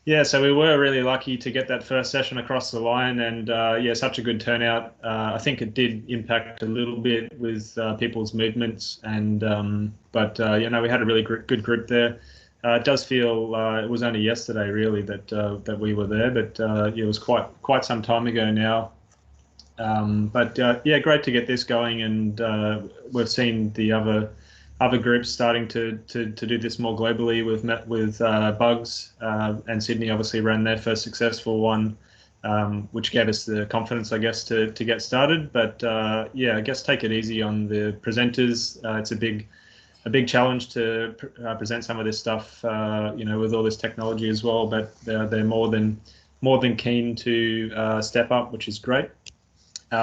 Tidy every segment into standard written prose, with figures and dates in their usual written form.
Yeah, so we were really lucky to get that first session across the line, and yeah, such a good turnout. I think it did impact a little bit with people's movements, and we had a really good group there. It does feel it was only yesterday really that we were there, but it was quite some time ago now. Yeah, great to get this going, and we've seen the other groups starting to do this more globally. We've met with Bugs, and Sydney obviously ran their first successful one, which gave us the confidence, I guess, to get started. But yeah, I guess take it easy on the presenters. It's a big challenge to present some of this stuff, with all this technology as well. But they're more than keen to step up, which is great.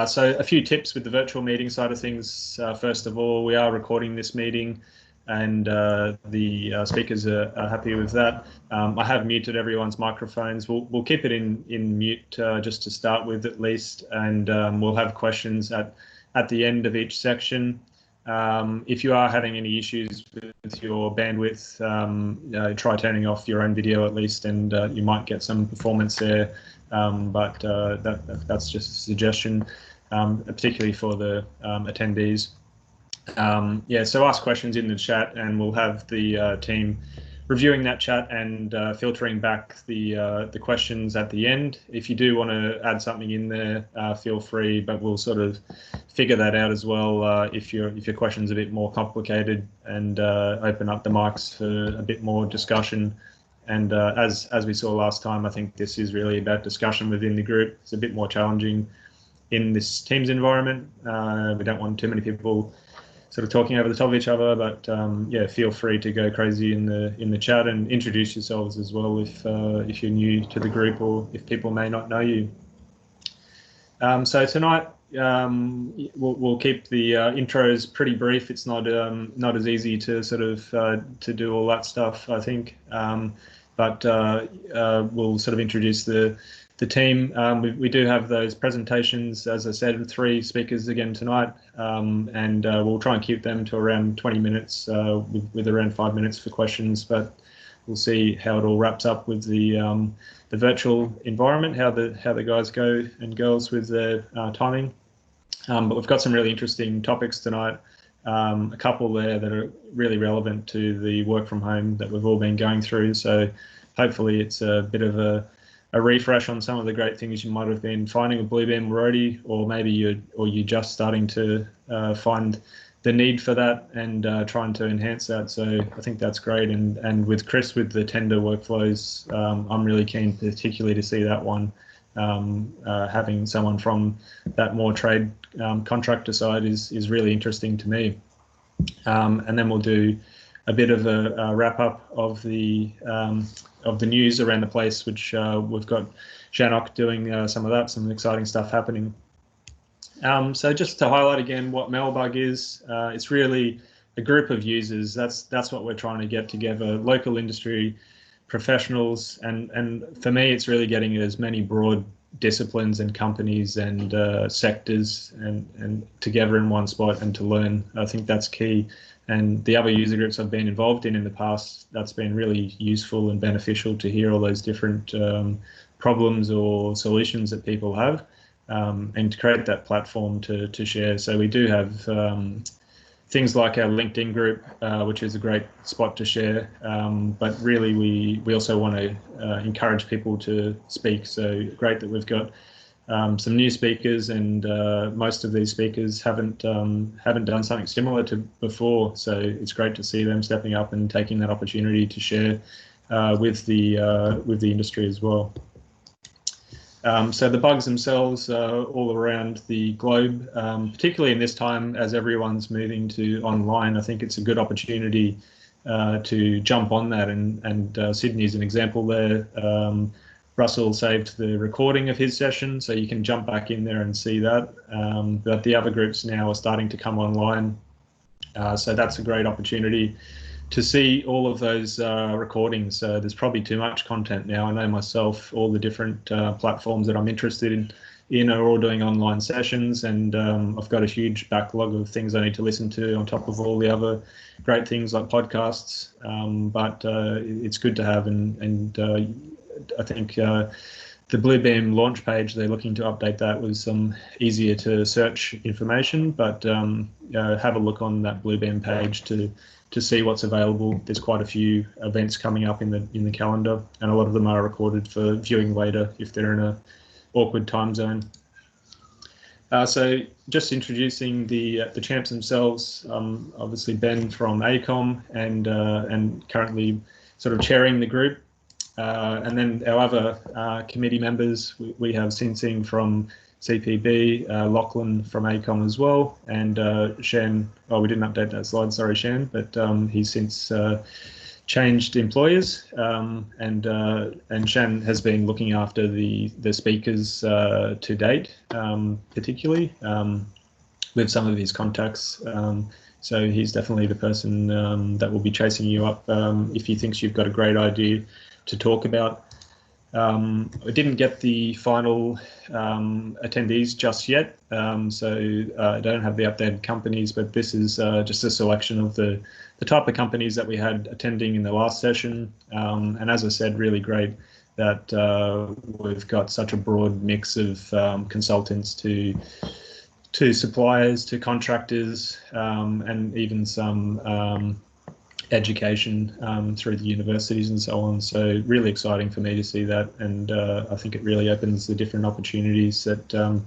So a few tips with the virtual meeting side of things. First of all, we are recording this meeting, and the speakers are happy with that. I have muted everyone's microphones. We'll keep it in mute just to start with at least, and we'll have questions at the end of each section. If you are having any issues with your bandwidth, try turning off your own video at least, and you might get some performance there. That's just a suggestion, particularly for the attendees. Yeah, so ask questions in the chat, and we'll have the team reviewing that chat and filtering back the questions at the end. If you do want to add something in there, feel free, but we'll sort of figure that out as well if your question's a bit more complicated, and open up the mics for a bit more discussion. And as we saw last time, I think this is really about discussion within the group. It's a bit more challenging in this Teams environment. We don't want too many people sort of talking over the top of each other, but yeah, feel free to go crazy in the chat and introduce yourselves as well if you're new to the group or if people may not know you. So tonight we'll keep the intros pretty brief. It's not as easy to sort of to do all that stuff, I think. But we'll sort of introduce the team. We do have those presentations, as I said, with 3 speakers again tonight, and we'll try and keep them to around 20 minutes with around 5 minutes for questions. But we'll see how it all wraps up with the virtual environment, how the guys go and girls with their timing. But we've got some really interesting topics tonight. A couple there that are really relevant to the work from home that we've all been going through. So hopefully it's a bit of a refresh on some of the great things you might have been finding with Bluebeam already, or maybe you're just starting to find the need for that and trying to enhance that. So I think that's great. And with Chris with the tender workflows, I'm really keen particularly to see that one. Having someone from that more trade contractor side is really interesting to me. And then we'll do a bit of a wrap up of the news around the place, which we've got Shanok doing some exciting stuff happening. So just to highlight again what MelBUG is, it's really a group of users. That's what we're trying to get together, local industry professionals, and for me it's really getting as many broad disciplines and companies and sectors and together in one spot and to learn. I think that's key, and the other user groups I've been involved in the past, that's been really useful and beneficial to hear all those different problems or solutions that people have, and to create that platform to share. So we do have things like our LinkedIn group, which is a great spot to share, but really we also want to encourage people to speak. So great that we've got some new speakers, and most of these speakers haven't done something similar to before. So it's great to see them stepping up and taking that opportunity to share with the industry as well. So the bugs themselves are all around the globe, particularly in this time as everyone's moving to online. I think it's a good opportunity to jump on that, and Sydney's an example there. Russell saved the recording of his session, so you can jump back in there and see that. But the other groups now are starting to come online, so that's a great opportunity to see all of those recordings. There's probably too much content now. I know myself, all the different platforms that I'm interested in are all doing online sessions, and I've got a huge backlog of things I need to listen to on top of all the other great things like podcasts. But it's good to have, and I think the Bluebeam launch page, they're looking to update that with some easier to search information, but have a look on that Bluebeam page to see what's available. There's quite a few events coming up in the calendar, and a lot of them are recorded for viewing later if they're in a awkward time zone. So just introducing the champs themselves. Obviously Ben from ACOM and currently sort of chairing the group. And then our other committee members, we have Sinsing from CPB, Lachlan from ACOM as well, and Shan. Oh, we didn't update that slide, sorry Shan, but he's since changed employers, and Shan has been looking after the speakers to date, particularly with some of his contacts. So he's definitely the person that will be chasing you up if he thinks you've got a great idea to talk about. I didn't get the final attendees just yet, so I don't have the updated companies, but this is just a selection of the type of companies that we had attending in the last session. And as I said, really great that we've got such a broad mix of consultants to suppliers, to contractors, and even some education through the universities and so on. So really exciting for me to see that, and I think it really opens the different opportunities that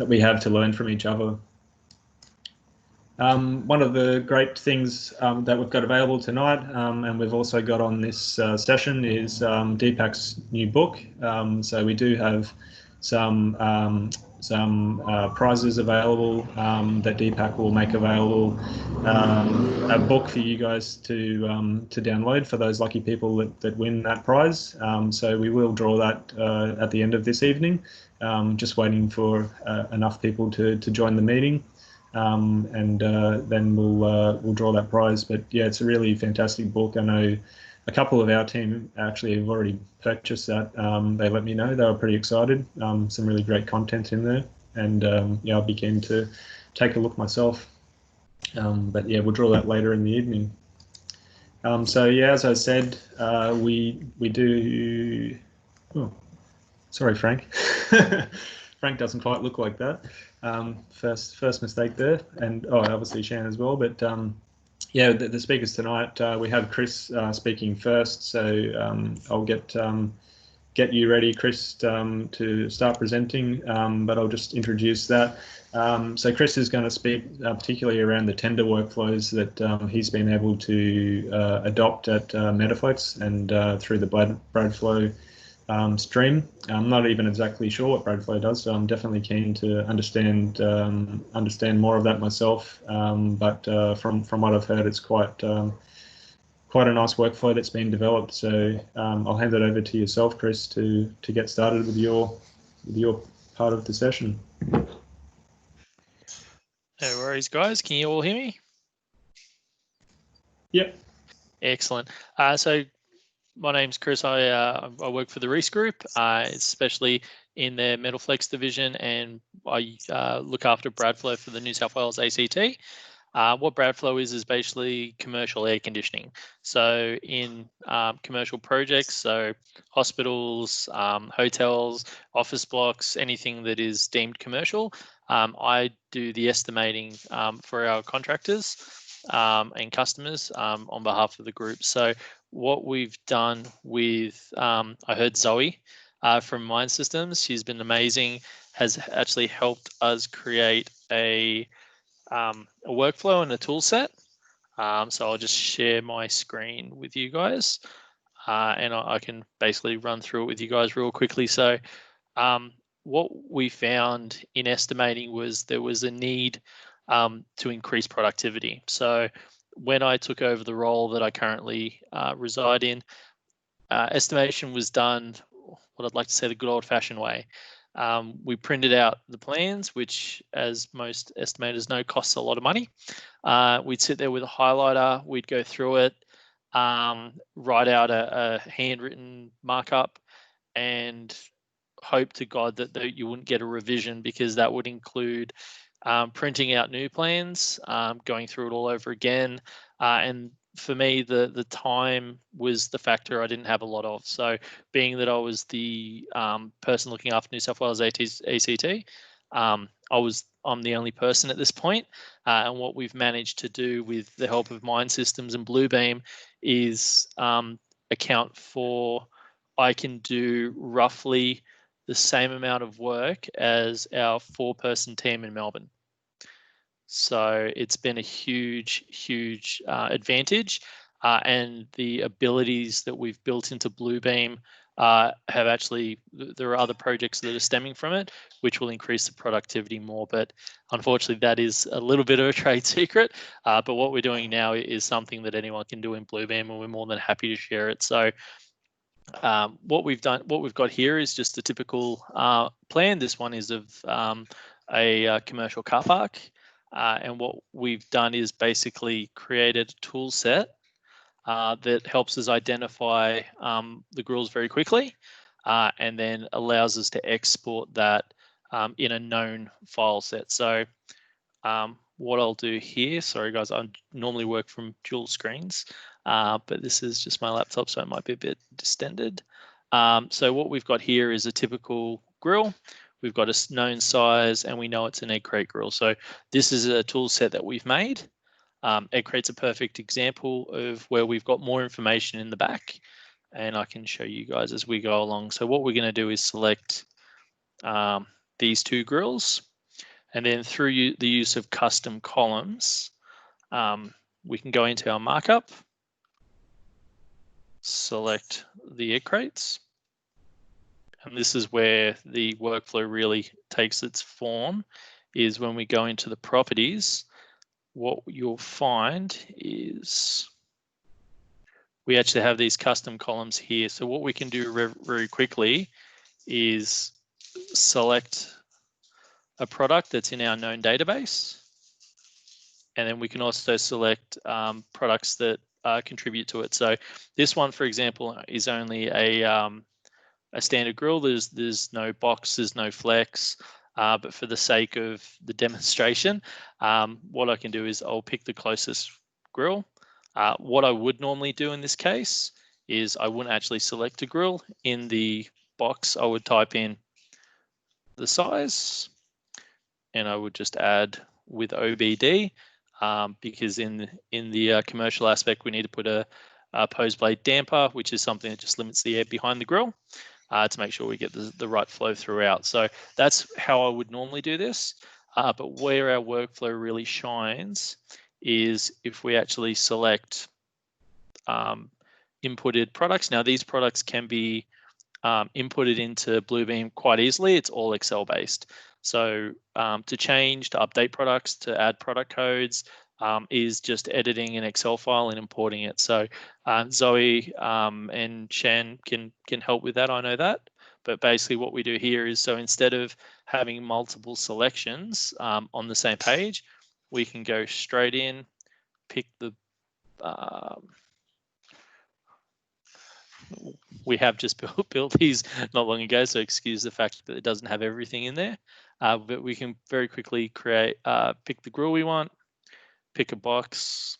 we have to learn from each other. One of the great things that we've got available tonight, and we've also got on this session, is Deepak's new book. So we do have some prizes available that Deepak will make available. A book for you guys to download for those lucky people that win that prize. So we will draw that at the end of this evening. Just waiting for enough people to join the meeting, and then we'll draw that prize. But yeah, it's a really fantastic book. I know a couple of our team actually have already purchased that. They let me know they were pretty excited. Some really great content in there, and yeah, I'll be keen to take a look myself. But yeah, we'll draw that later in the evening. So yeah, as I said, we do. Oh, sorry, Frank. Frank doesn't quite look like that. First mistake there, and obviously Shan as well. But yeah, the speakers tonight, we have Chris speaking first, so I'll get you ready, Chris, to start presenting, but I'll just introduce that. So Chris is going to speak particularly around the tender workflows that he's been able to adopt at Metaflex and through the Bradflow stream. I'm not even exactly sure what Bradflow does, so I'm definitely keen to understand more of that myself. But from what I've heard, it's quite a nice workflow that's been developed. So I'll hand it over to yourself, Chris, to get started with your part of the session. No worries, guys. Can you all hear me? Yep. Excellent. So my name's Chris. I work for the Reese Group, especially in their Metalflex division, and I look after Bradflow for the New South Wales ACT. What Bradflow is basically commercial air conditioning. So in commercial projects, so hospitals, hotels, office blocks, anything that is deemed commercial, I do the estimating for our contractors and customers on behalf of the group. So what we've done with, I heard Zoe from Mind Systems, she's been amazing, has actually helped us create a workflow and a tool set. So I'll just share my screen with you guys, and I can basically run through it with you guys real quickly. So what we found in estimating was there was a need to increase productivity. So when I took over the role that I currently reside in, estimation was done what I'd like to say the good old-fashioned way. We printed out the plans, which, as most estimators know, costs a lot of money. We'd sit there with a highlighter, we'd go through it, write out a handwritten markup, and hope to God that you wouldn't get a revision, because that would include printing out new plans, going through it all over again, and for me, the time was the factor I didn't have a lot of. So being that I was the person looking after New South Wales ACT, I'm the only person at this point. And what we've managed to do with the help of Mind Systems and Bluebeam is account for, I can do roughly the same amount of work as our 4-person team in Melbourne. So it's been a huge, huge advantage. And the abilities that we've built into Bluebeam have actually, there are other projects that are stemming from it, which will increase the productivity more. But unfortunately, that is a little bit of a trade secret. But what we're doing now is something that anyone can do in Bluebeam, and we're more than happy to share it. So what we've got here is just a typical plan. This one is of a commercial car park. And what we've done is basically created a tool set that helps us identify the grills very quickly, and then allows us to export that in a known file set. So what I'll do here, sorry guys, I normally work from dual screens, but this is just my laptop, so it might be a bit distended. So what we've got here is a typical grill. We've got a known size, and we know it's an egg crate grill. So this is a tool set that we've made. Egg crate's a perfect example of where we've got more information in the back, and I can show you guys as we go along. So what we're going to do is select these 2 grills, and then through the use of custom columns, we can go into our markup, select the egg crates. And this is where the workflow really takes its form, is when we go into the properties, what you'll find is we actually have these custom columns here. So what we can do very quickly is select a product that's in our known database. And then we can also select products that contribute to it. So this one, for example, is only a standard grill. There's no box, there's no flex, but for the sake of the demonstration, what I can do is I'll pick the closest grill. What I would normally do in this case is I wouldn't actually select a grill. In the box, I would type in the size, and I would just add with OBD, because in the commercial aspect, we need to put a pose blade damper, which is something that just limits the air behind the grill, to make sure we get the right flow throughout. So that's how I would normally do this. But where our workflow really shines is if we actually select inputted products. Now these products can be inputted into Bluebeam quite easily. It's all Excel based. So to change, to update products, to add product codes, is just editing an Excel file and importing it. So Zoe and Shan can help with that, I know that. But basically what we do here is, so instead of having multiple selections on the same page, we can go straight in, pick the, we have just built these not long ago, so excuse the fact that it doesn't have everything in there. But we can very quickly create, pick the grill we want, pick a box,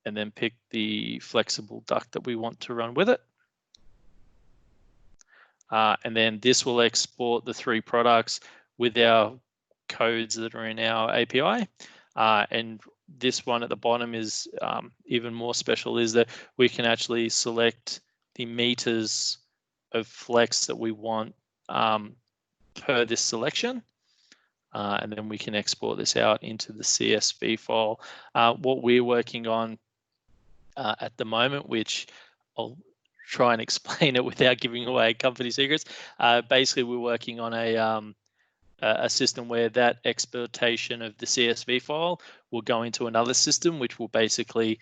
and then pick the flexible duct that we want to run with it. And then this will export the 3 products with our codes that are in our API. And this one at the bottom is even more special, is that we can actually select the meters of flex that we want per this selection. And then we can export this out into the CSV file. What we're working on at the moment, which I'll try and explain it without giving away company secrets. Basically, we're working on a system where that exportation of the CSV file will go into another system, which will basically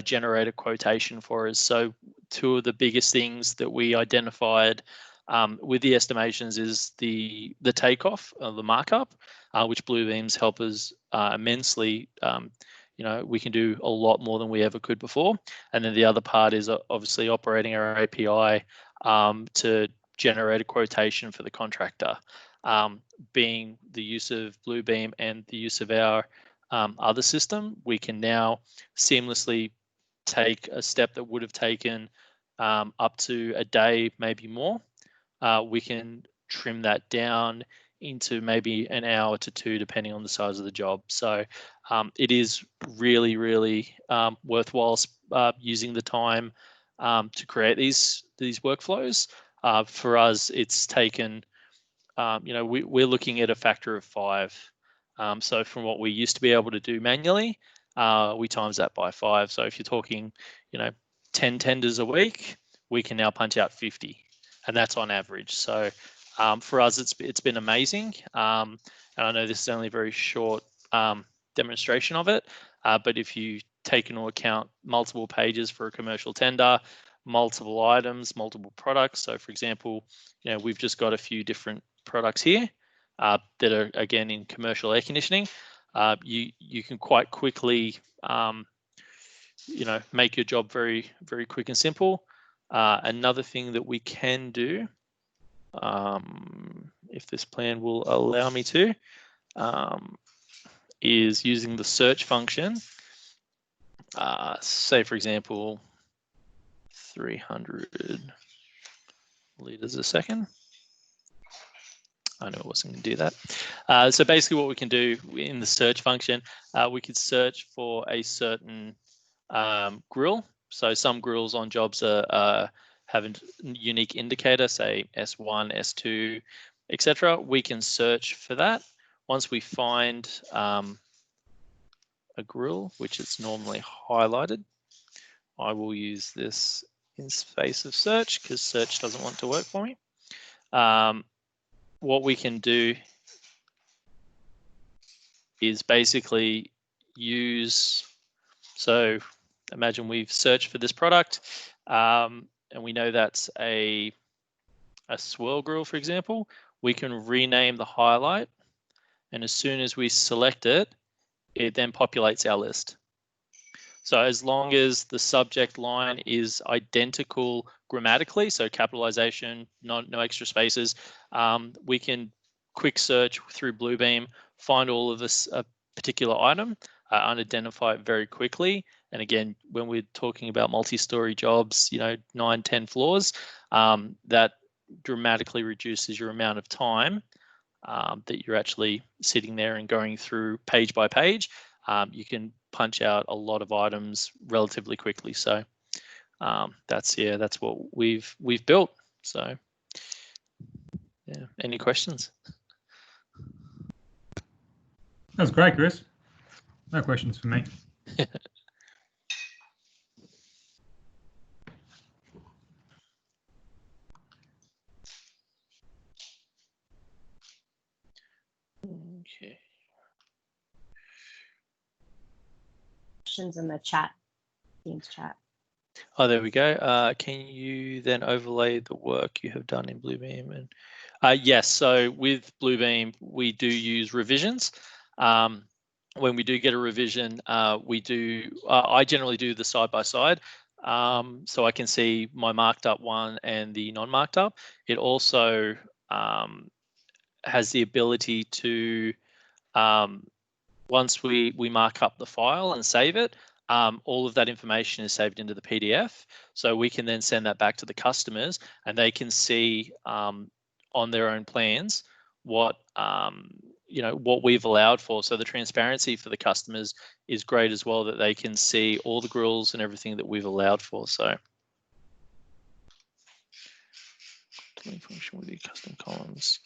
generate a quotation for us. So 2 of the biggest things that we identified with the estimations is the takeoff of the markup, which Bluebeams help us immensely. We can do a lot more than we ever could before. And then the other part is obviously operating our API to generate a quotation for the contractor. Being the use of Bluebeam and the use of our other system, we can now seamlessly take a step that would have taken up to a day, maybe more, we can trim that down into maybe an hour to 2, depending on the size of the job. So it is really, really worthwhile using the time to create these workflows. For us, it's taken, we're looking at a factor of 5. So from what we used to be able to do manually, we times that by 5. So if you're talking, 10 tenders a week, we can now punch out 50, and that's on average. So for us, it's been amazing. And I know this is only a very short demonstration of it, but if you take into account multiple pages for a commercial tender, multiple items, multiple products. So for example, we've just got a few different products here that are, again, in commercial air conditioning. You can quite quickly, make your job very, very quick and simple. Another thing that we can do, if this plan will allow me to, is using the search function. Say, for example, 300 liters a second. I know it wasn't going to do that. So basically what we can do in the search function, we could search for a certain grill. So some grills on jobs have a unique indicator, say S1, S2, etc. We can search for that. Once we find a grill, which is normally highlighted, I will use this in space of search because search doesn't want to work for me. What we can do is basically use, so imagine we've searched for this product and we know that's a swirl grill, for example. We can rename the highlight, and as soon as we select it, it then populates our list. So as long as the subject line is identical grammatically, so capitalization, no extra spaces, we can quick search through Bluebeam, find all of this particular item, unidentify it very quickly. And again, when we're talking about multi-story jobs, 9, 10 floors, that dramatically reduces your amount of time that you're actually sitting there and going through page by page. You can punch out a lot of items relatively quickly. So that's what we've built. So yeah, any questions? That was great, Chris. No questions for me. Okay. Questions in the chat, Teams chat. Oh, there we go. Can you then overlay the work you have done in Bluebeam? And yes, so with Bluebeam, we do use revisions. When we do get a revision, I generally do the side by side. So I can see my marked up one and the non-marked up. It also has the ability to, once we mark up the file and save it, all of that information is saved into the PDF. So we can then send that back to the customers and they can see on their own plans what what we've allowed for. So the transparency for the customers is great as well, that they can see all the grills and everything that we've allowed for. So function with the custom columns.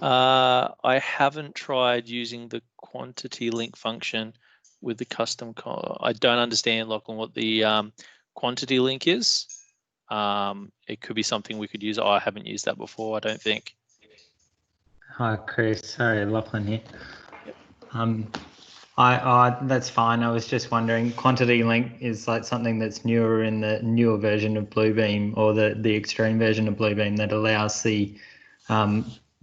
I haven't tried using the quantity link function with the custom column. I don't understand, Lachlan, what the quantity link is. It could be something we could use. I haven't used that before, I don't think. Hi, Chris. Sorry, Lachlan here. Yep. That's fine. I was just wondering, quantity link is like something that's newer in the newer version of Bluebeam, or the extreme version of Bluebeam, that allows the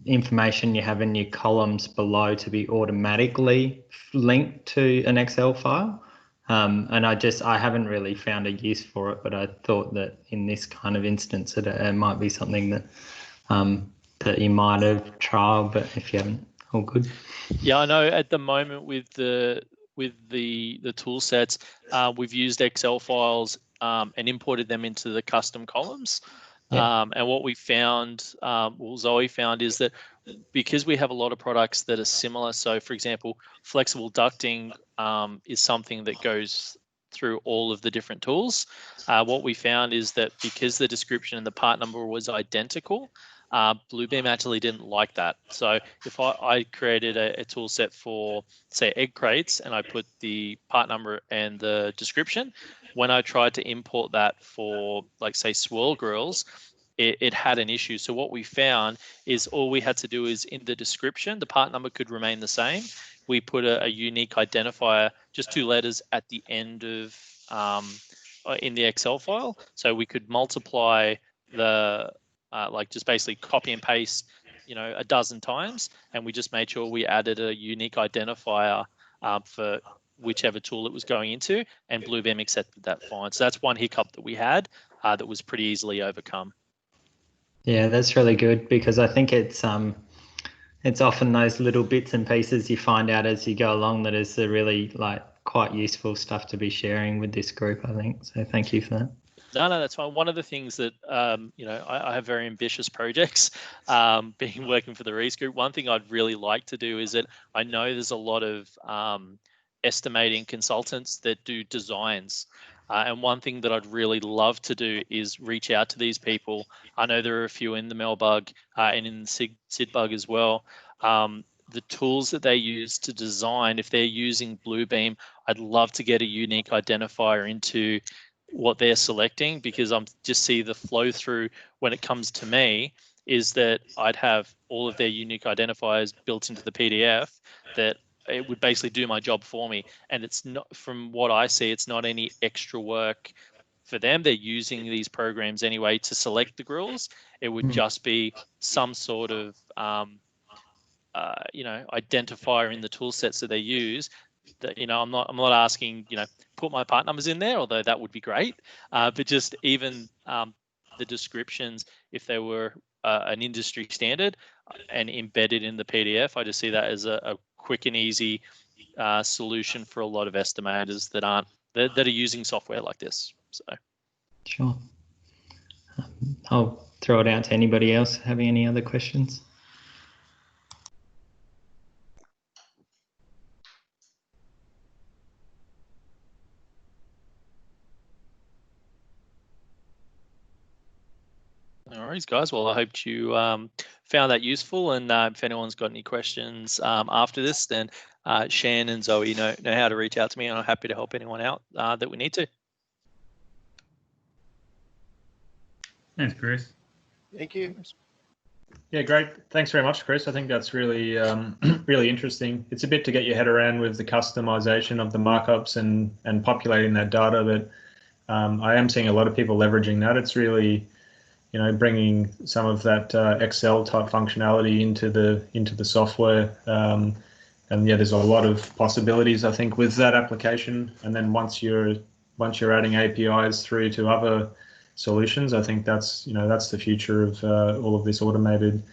information you have in your columns below to be automatically linked to an Excel file. And I haven't really found a use for it, but I thought that in this kind of instance that it might be something that that you might have trialed, but if you haven't, all good. Yeah, I know at the moment with the tool sets, we've used Excel files and imported them into the custom columns. Yeah. And what we found, well, Zoe found, is that because we have a lot of products that are similar, so for example, flexible ducting is something that goes through all of the different tools. What we found is that because the description and the part number was identical, Bluebeam actually didn't like that. So if I created a tool set for, say, egg crates, and I put the part number and the description, when I tried to import that for, like, say, swirl grills, it had an issue. So what we found is all we had to do is in the description, the part number could remain the same. We put a unique identifier, just 2 letters at the end of in the Excel file. So we could multiply the like just basically copy and paste, a dozen times, and we just made sure we added a unique identifier for whichever tool it was going into, and Bluebeam accepted that fine. So that's one hiccup that we had that was pretty easily overcome. Yeah, that's really good, because I think it's often those little bits and pieces you find out as you go along that is the really quite useful stuff to be sharing with this group, I think. So thank you for that. No, that's fine. One of the things that, I have very ambitious projects, being working for the Reese Group. One thing I'd really like to do is that I know there's a lot of estimating consultants that do designs. And one thing that I'd really love to do is reach out to these people. I know there are a few in the MelBUG and in the SIDBUG as well. The tools that they use to design, if they're using Bluebeam, I'd love to get a unique identifier into what they're selecting, because I'm just see the flow through when it comes to me is that I'd have all of their unique identifiers built into the PDF that it would basically do my job for me. And it's not, from what I see, it's not any extra work for them. They're using these programs anyway to select the grills. It would just be some sort of identifier in the tool sets that they use. That, I'm not asking, put my part numbers in there, although that would be great. But just even the descriptions, if they were an industry standard and embedded in the PDF, I just see that as a quick and easy solution for a lot of estimators that are using software like this. So sure. I'll throw it out to anybody else having any other questions. No worries, guys. Well, I hope you found that useful, and if anyone's got any questions after this, then Shan and Zoe know how to reach out to me, and I'm happy to help anyone out that we need to. Thanks, Chris. Thank you. Yeah, great. Thanks very much, Chris. I think that's really, really interesting. It's a bit to get your head around with the customization of the markups and populating that data, but I am seeing a lot of people leveraging that. It's really, bringing some of that Excel type functionality into the software. And yeah, there's a lot of possibilities, I think, with that application. And then once you're adding APIs through to other solutions, I think that's the future of all of this automated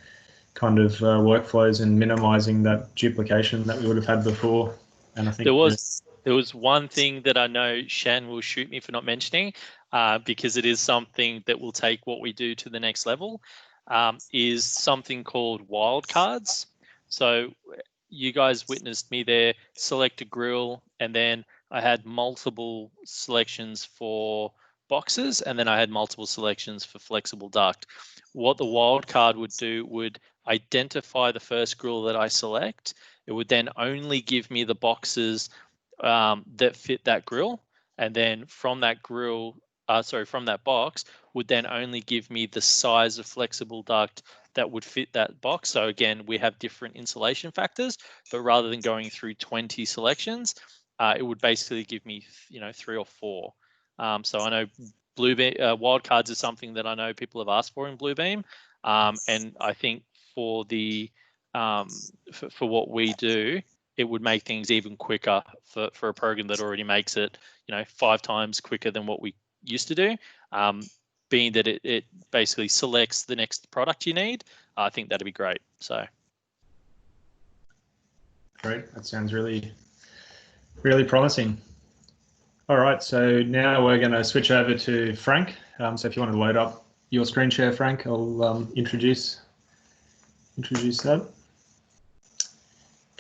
kind of workflows and minimizing that duplication that we would have had before. And I think there was one thing that I know Shan will shoot me for not mentioning, because it is something that will take what we do to the next level, is something called wildcards. So you guys witnessed me there select a grill, and then I had multiple selections for boxes, and then I had multiple selections for flexible duct. What the wildcard would do would identify the first grill that I select. It would then only give me the boxes that fit that grill, and then from that from that box would then only give me the size of flexible duct that would fit that box. So again, we have different insulation factors, but rather than going through 20 selections, it would basically give me 3 or 4. So I know Bluebeam wildcards is something that I know people have asked for in Bluebeam, and I think for the for what we do, it would make things even quicker for a program that already makes it 5 times quicker than what we used to do. Being that it basically selects the next product you need, I think that'd be great. So great. That sounds really, really promising. All right, so now we're going to switch over to Frank. So if you want to load up your screen share, Frank, I'll introduce that.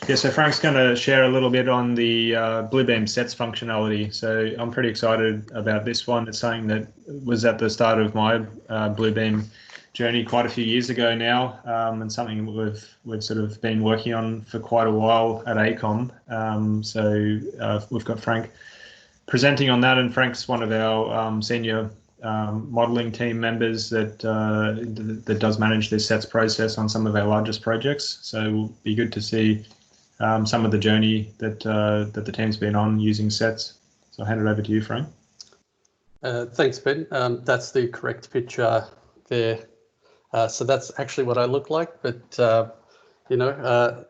Yeah, so Frank's going to share a little bit on the Bluebeam sets functionality. So I'm pretty excited about this one. It's something that was at the start of my Bluebeam journey quite a few years ago now, and something we've sort of been working on for quite a while at ACOM. So we've got Frank presenting on that, and Frank's one of our senior modeling team members that does manage this sets process on some of our largest projects. So it'll be good to see some of the journey that the team's been on using sets. So I'll hand it over to you, Frank. Thanks, Ben. That's the correct picture there. So that's actually what I look like, but you know,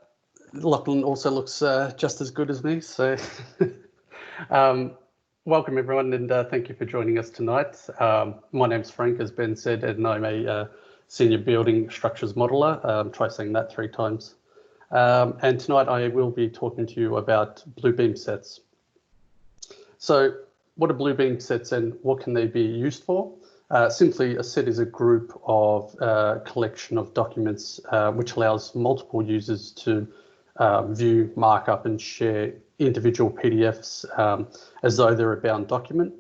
Lachlan also looks just as good as me. So welcome everyone, and thank you for joining us tonight. My name's Frank, as Ben said, and I'm a senior building structures modeler. Try saying that 3 times. And tonight I will be talking to you about Bluebeam sets. So what are Bluebeam sets and what can they be used for? Simply, a set is a group of collection of documents which allows multiple users to view, mark up and share individual PDFs as though they're a bound document.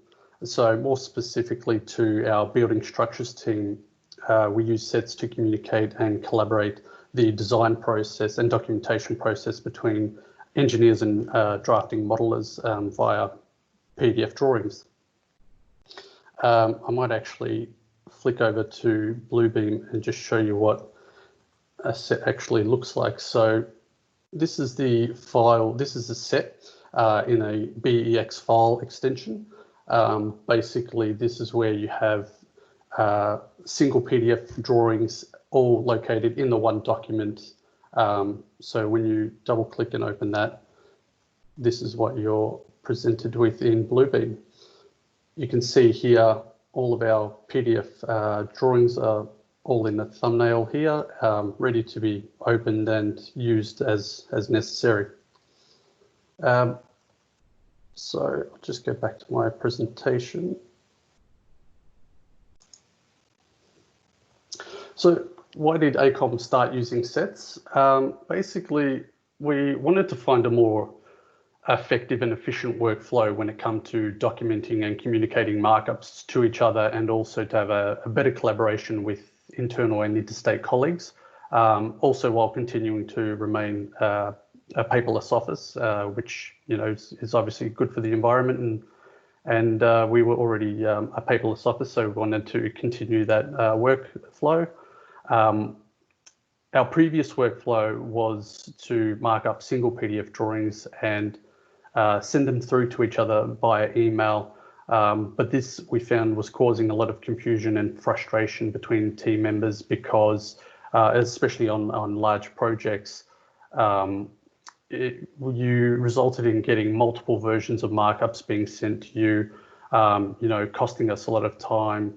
So more specifically to our building structures team, we use sets to communicate and collaborate the design process and documentation process between engineers and drafting modelers via PDF drawings. I might actually flick over to Bluebeam and just show you what a set actually looks like. So this is the file, this is a set in a BEX file extension. Basically, this is where you have single PDF drawings all located in the one document. So when you double click and open that, this is what you're presented with in Bluebeam. You can see here all of our PDF drawings are all in the thumbnail here, ready to be opened and used as necessary. So I'll just go back to my presentation. So why did ACOM start using sets? Basically, we wanted to find a more effective and efficient workflow when it comes to documenting and communicating markups to each other, and also to have a better collaboration with internal and interstate colleagues, also while continuing to remain a paperless office, which is obviously good for the environment, and we were already a paperless office, so we wanted to continue that workflow. Our previous workflow was to mark up single PDF drawings and send them through to each other via email. But this we found was causing a lot of confusion and frustration between team members because, especially on large projects, you resulted in getting multiple versions of markups being sent to you, costing us a lot of time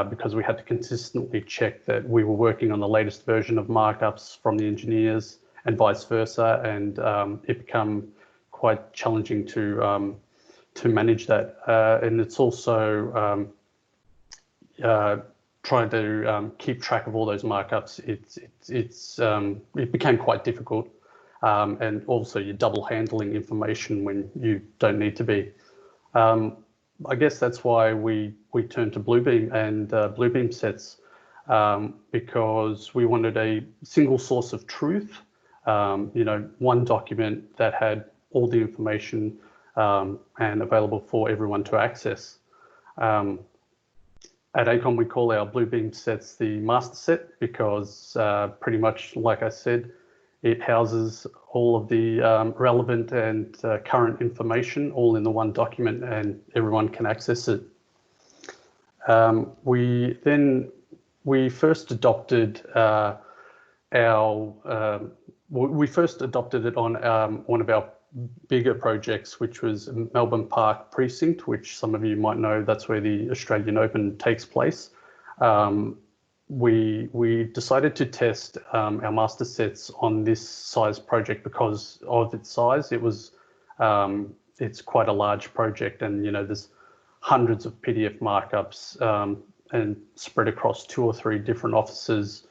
because we had to consistently check that we were working on the latest version of markups from the engineers and vice versa, and it became quite challenging to manage that, and it's also trying to keep track of all those markups. It became quite difficult, and also you're double handling information when you don't need to be. I guess that's why we turned to Bluebeam and Bluebeam sets, because we wanted a single source of truth, one document that had all the information and available for everyone to access. At ACOM, we call our Bluebeam sets the master set because pretty much, like I said, it houses all of the relevant and current information all in the one document, and everyone can access it. We first adopted it on one of our bigger projects, which was Melbourne Park Precinct, which some of you might know, that's where the Australian Open takes place. We decided to test our master sets on this size project because of its size. It was it's quite a large project, and there's hundreds of PDF markups and spread across 2 or 3 different offices.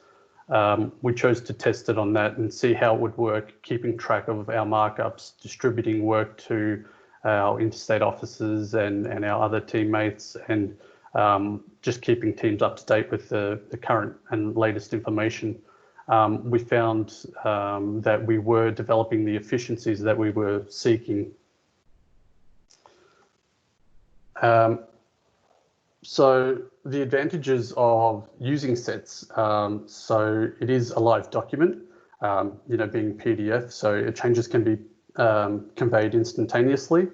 We chose to test it on that and see how it would work, keeping track of our markups, distributing work to our interstate offices and our other teammates, and just keeping teams up to date with the current and latest information. We found that we were developing the efficiencies that we were seeking. So the advantages of using sets, so it is a live document, being PDF, so changes can be conveyed instantaneously,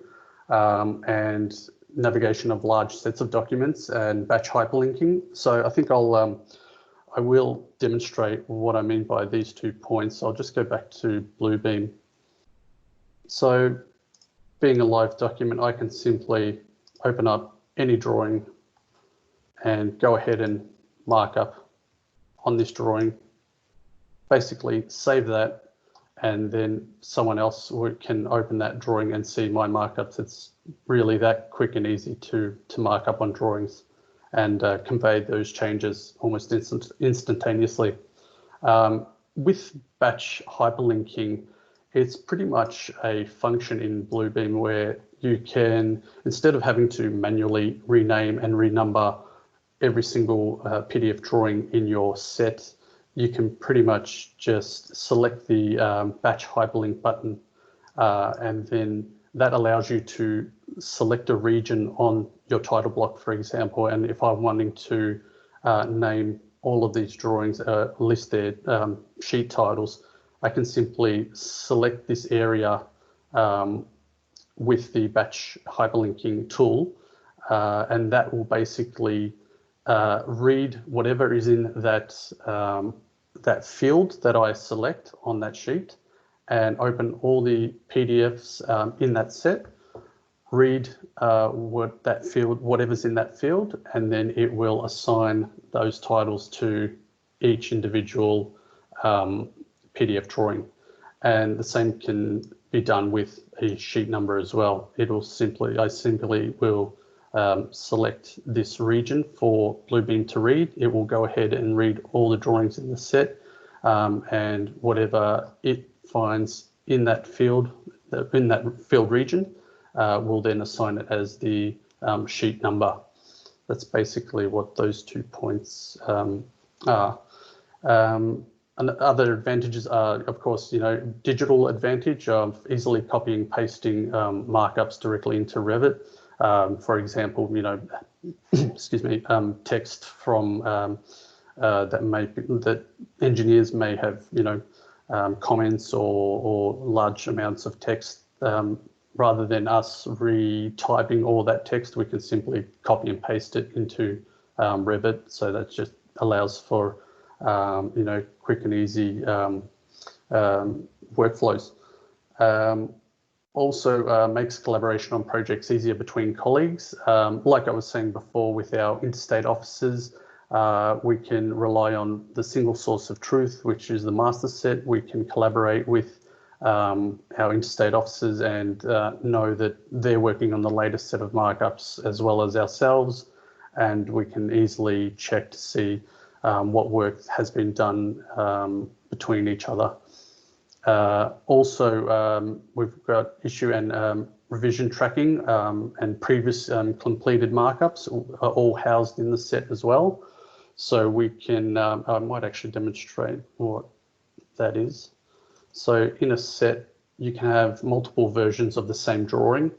and navigation of large sets of documents and batch hyperlinking. So I think I will demonstrate what I mean by these 2 points. I'll just go back to Bluebeam. So being a live document, I can simply open up any drawing and go ahead and mark up on this drawing, basically save that, and then someone else can open that drawing and see my markups. It's really that quick and easy to mark up on drawings and convey those changes almost instantaneously. With batch hyperlinking, it's pretty much a function in Bluebeam where you can, instead of having to manually rename and renumber every single PDF drawing in your set, you can pretty much just select the batch hyperlink button, and then that allows you to select a region on your title block, for example. And if I'm wanting to name all of these drawings, list their sheet titles, I can simply select this area with the batch hyperlinking tool, and that will basically read whatever is in that that field that I select on that sheet, and open all the PDFs in that set, read whatever's in that field, and then it will assign those titles to each individual PDF drawing. And the same can be done with a sheet number as well. I simply will select this region for Bluebeam to read. It will go ahead and read all the drawings in the set, and whatever it finds in that field region, will then assign it as the sheet number. That's basically what those 2 points are. And other advantages are, of course, digital advantage of easily copying and pasting markups directly into Revit. For example, excuse me, text from that engineers may have, comments or large amounts of text. Rather than us retyping all that text, we can simply copy and paste it into Revit. So that just allows for quick and easy workflows. Also makes collaboration on projects easier between colleagues. Like I was saying before, with our interstate offices, we can rely on the single source of truth, which is the master set. We can collaborate with our interstate offices and know that they're working on the latest set of markups as well as ourselves, and we can easily check to see what work has been done between each other. Also, we've got issue and revision tracking, and previous completed markups are all housed in the set as well. So we can, I might actually demonstrate what that is. So in a set, you can have multiple versions of the same drawing,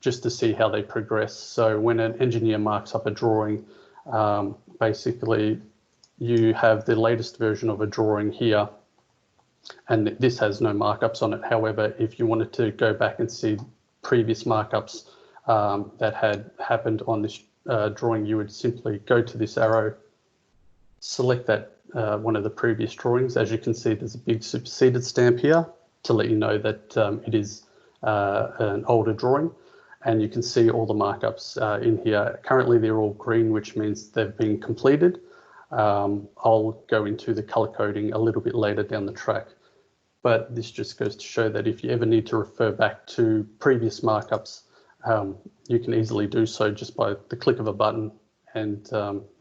just to see how they progress. So when an engineer marks up a drawing, basically you have the latest version of a drawing here, and this has no markups on it. However, if you wanted to go back and see previous markups that had happened on this drawing, you would simply go to this arrow, select that one of the previous drawings. As you can see, there's a big superseded stamp here to let you know that it is an older drawing, and you can see all the markups in here. Currently they're all green, which means they've been completed. I'll go into the color coding a little bit later down the track. but this just goes to show that if you ever need to refer back to previous markups, you can easily do so just by the click of a button and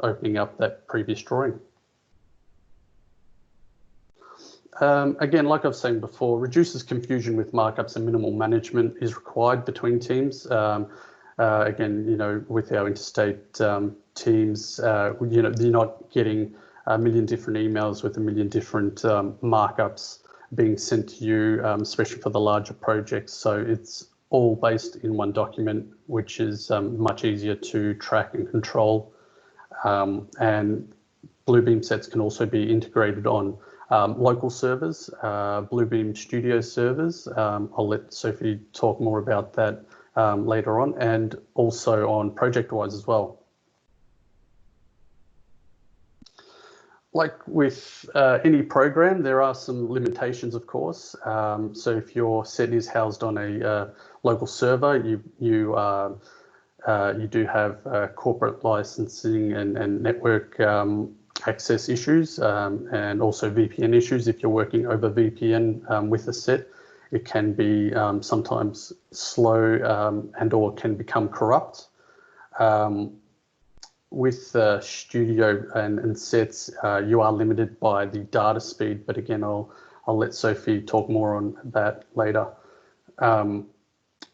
opening up that previous drawing. Again, like I was saying before, reduces confusion with markups and minimal management is required between teams. Again, you know, with our interstate teams, you know, you're not getting a million different emails with a million different markups being sent to you, especially for the larger projects. So it's all based in one document, which is much easier to track and control. And Bluebeam sets can also be integrated on local servers, Bluebeam Studio servers. I'll let Sophie talk more about that later on, and also on ProjectWise as well. Like with any program, there are some limitations, of course. So if your set is housed on a local server, you do have corporate licensing and network access issues, and also VPN issues. If you're working over VPN with a set, it can be sometimes slow and or can become corrupt. With Studio and sets, you are limited by the data speed, but again, I'll let Sophie talk more on that later.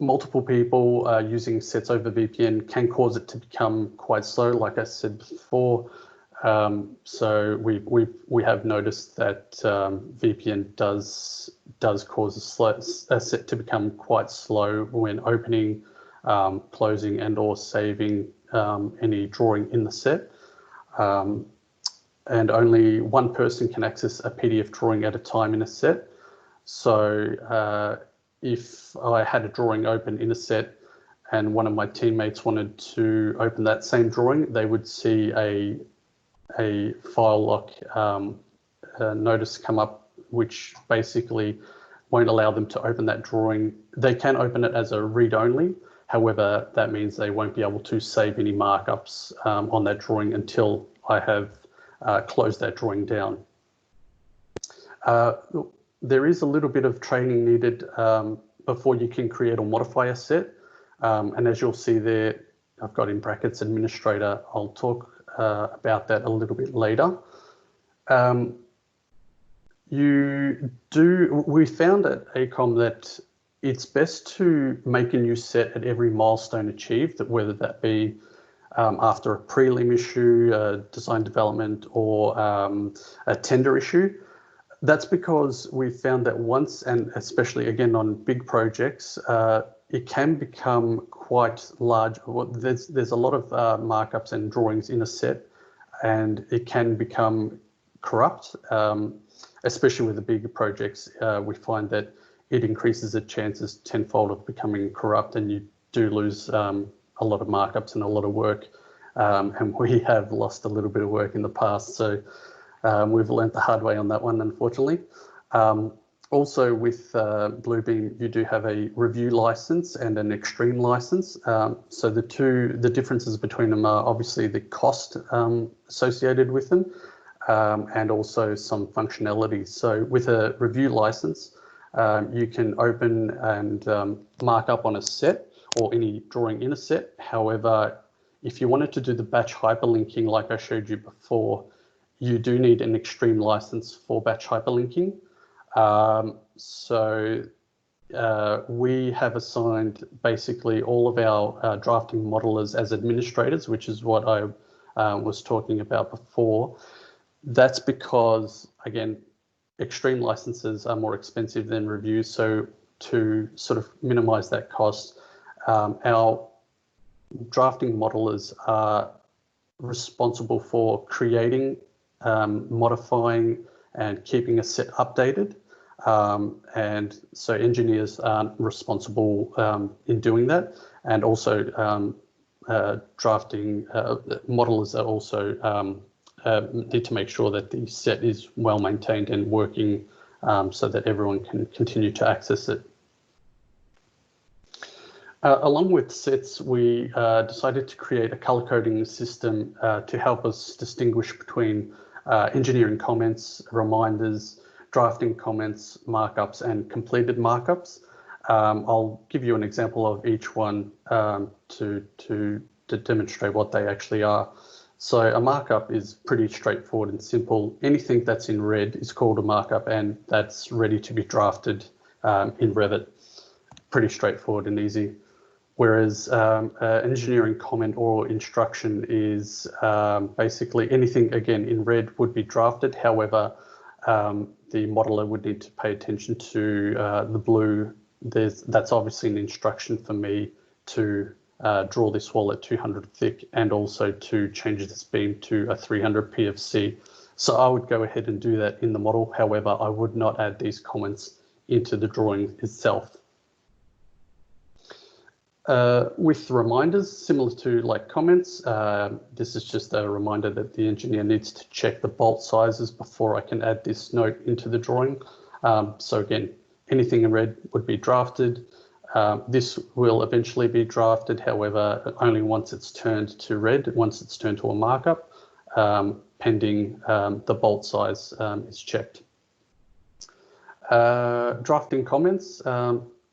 Multiple people using sets over VPN can cause it to become quite slow, like I said before. So we have noticed that VPN does cause a set to become quite slow when opening, closing, and or saving any drawing in the set. And only one person can access a PDF drawing at a time in a set. So if I had a drawing open in a set and one of my teammates wanted to open that same drawing, they would see a file lock notice come up, which basically won't allow them to open that drawing. They can open it as a read-only. However, that means they won't be able to save any markups on that drawing until I have closed that drawing down. There is a little bit of training needed before you can create or modify a set. And as you'll see there, I've got in brackets administrator. I'll talk about that a little bit later. We found at ACOM that it's best to make a new set at every milestone achieved, whether that be after a prelim issue, design development, or a tender issue. That's because we found that once, and especially again on big projects, it can become quite large. There's a lot of markups and drawings in a set, and it can become corrupt, especially with the bigger projects. We find that it increases the chances tenfold of becoming corrupt, and you do lose a lot of markups and a lot of work. And we have lost a little bit of work in the past, so we've learnt the hard way on that one, unfortunately. Also with Bluebeam, you do have a review license and an extreme license. So the differences between them are obviously the cost associated with them, and also some functionality. So with a review license, you can open and mark up on a set or any drawing in a set. However, if you wanted to do the batch hyperlinking like I showed you before, you do need an extreme license for batch hyperlinking. So we have assigned basically all of our drafting modelers as administrators, which is what I was talking about before. That's because, again, extreme licenses are more expensive than reviews. So to sort of minimize that cost, our drafting modelers are responsible for creating, modifying, and keeping a set updated. And so engineers aren't responsible in doing that. And also drafting modelers are also need to make sure that the set is well maintained and working so that everyone can continue to access it. Along with sets, we decided to create a color coding system to help us distinguish between engineering comments, reminders, drafting comments, markups, and completed markups. I'll give you an example of each one to demonstrate what they actually are. So a markup is pretty straightforward and simple. Anything that's in red is called a markup, and that's ready to be drafted in Revit. Pretty straightforward and easy. Whereas an engineering comment or instruction is basically anything, again, in red would be drafted. However, the modeler would need to pay attention to the blue. That's obviously an instruction for me to draw this wall at 200 thick and also to change this beam to a 300 PFC. So I would go ahead and do that in the model. However, I would not add these comments into the drawing itself. With reminders, similar to like comments, this is just a reminder that the engineer needs to check the bolt sizes before I can add this note into the drawing. So again, anything in red would be drafted. This will eventually be drafted, however, only once it's turned to red, once it's turned to a markup, pending the bolt size is checked. Drafting comments,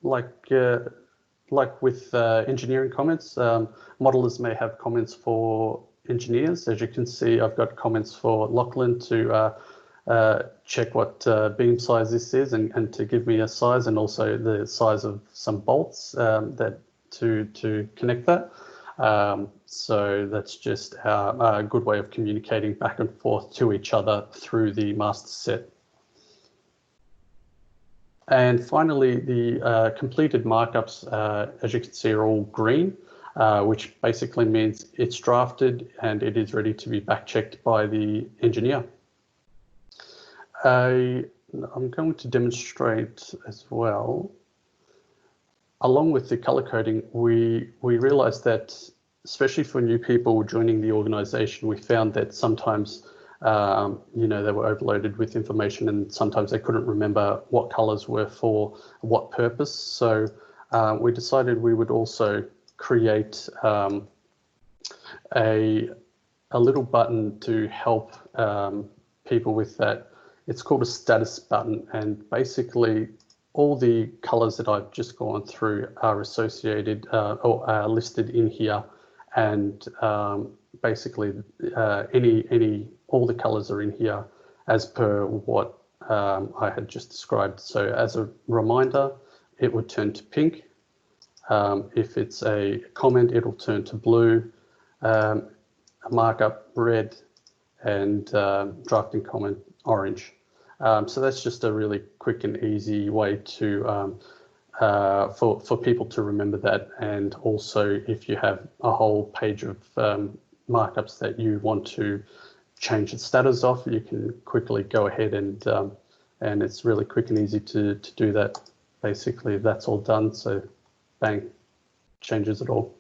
like with engineering comments, modelers may have comments for engineers. As you can see, I've got comments for Lachlan to check what beam size this is and to give me a size, and also the size of some bolts that to connect that. So that's just a good way of communicating back and forth to each other through the master set. And finally, the completed markups, as you can see, are all green, which basically means it's drafted and it is ready to be back-checked by the engineer. I'm going to demonstrate as well. Along with the color coding, we realized that, especially for new people joining the organization, we found that sometimes you know, they were overloaded with information and sometimes they couldn't remember what colors were for what purpose. So we decided we would also create a little button to help people with that. It's called a status button, and basically all the colors that I've just gone through are associated or are listed in here, and basically all the colors are in here as per what I had just described. So as a reminder, it would turn to pink. If it's a comment, it'll turn to blue, a markup red, and drafting comment orange. So that's just a really quick and easy way to for people to remember that. And also, if you have a whole page of markups that you want to change the status of, you can quickly go ahead and it's really quick and easy to do that. Basically, that's all done. So bang, changes it all.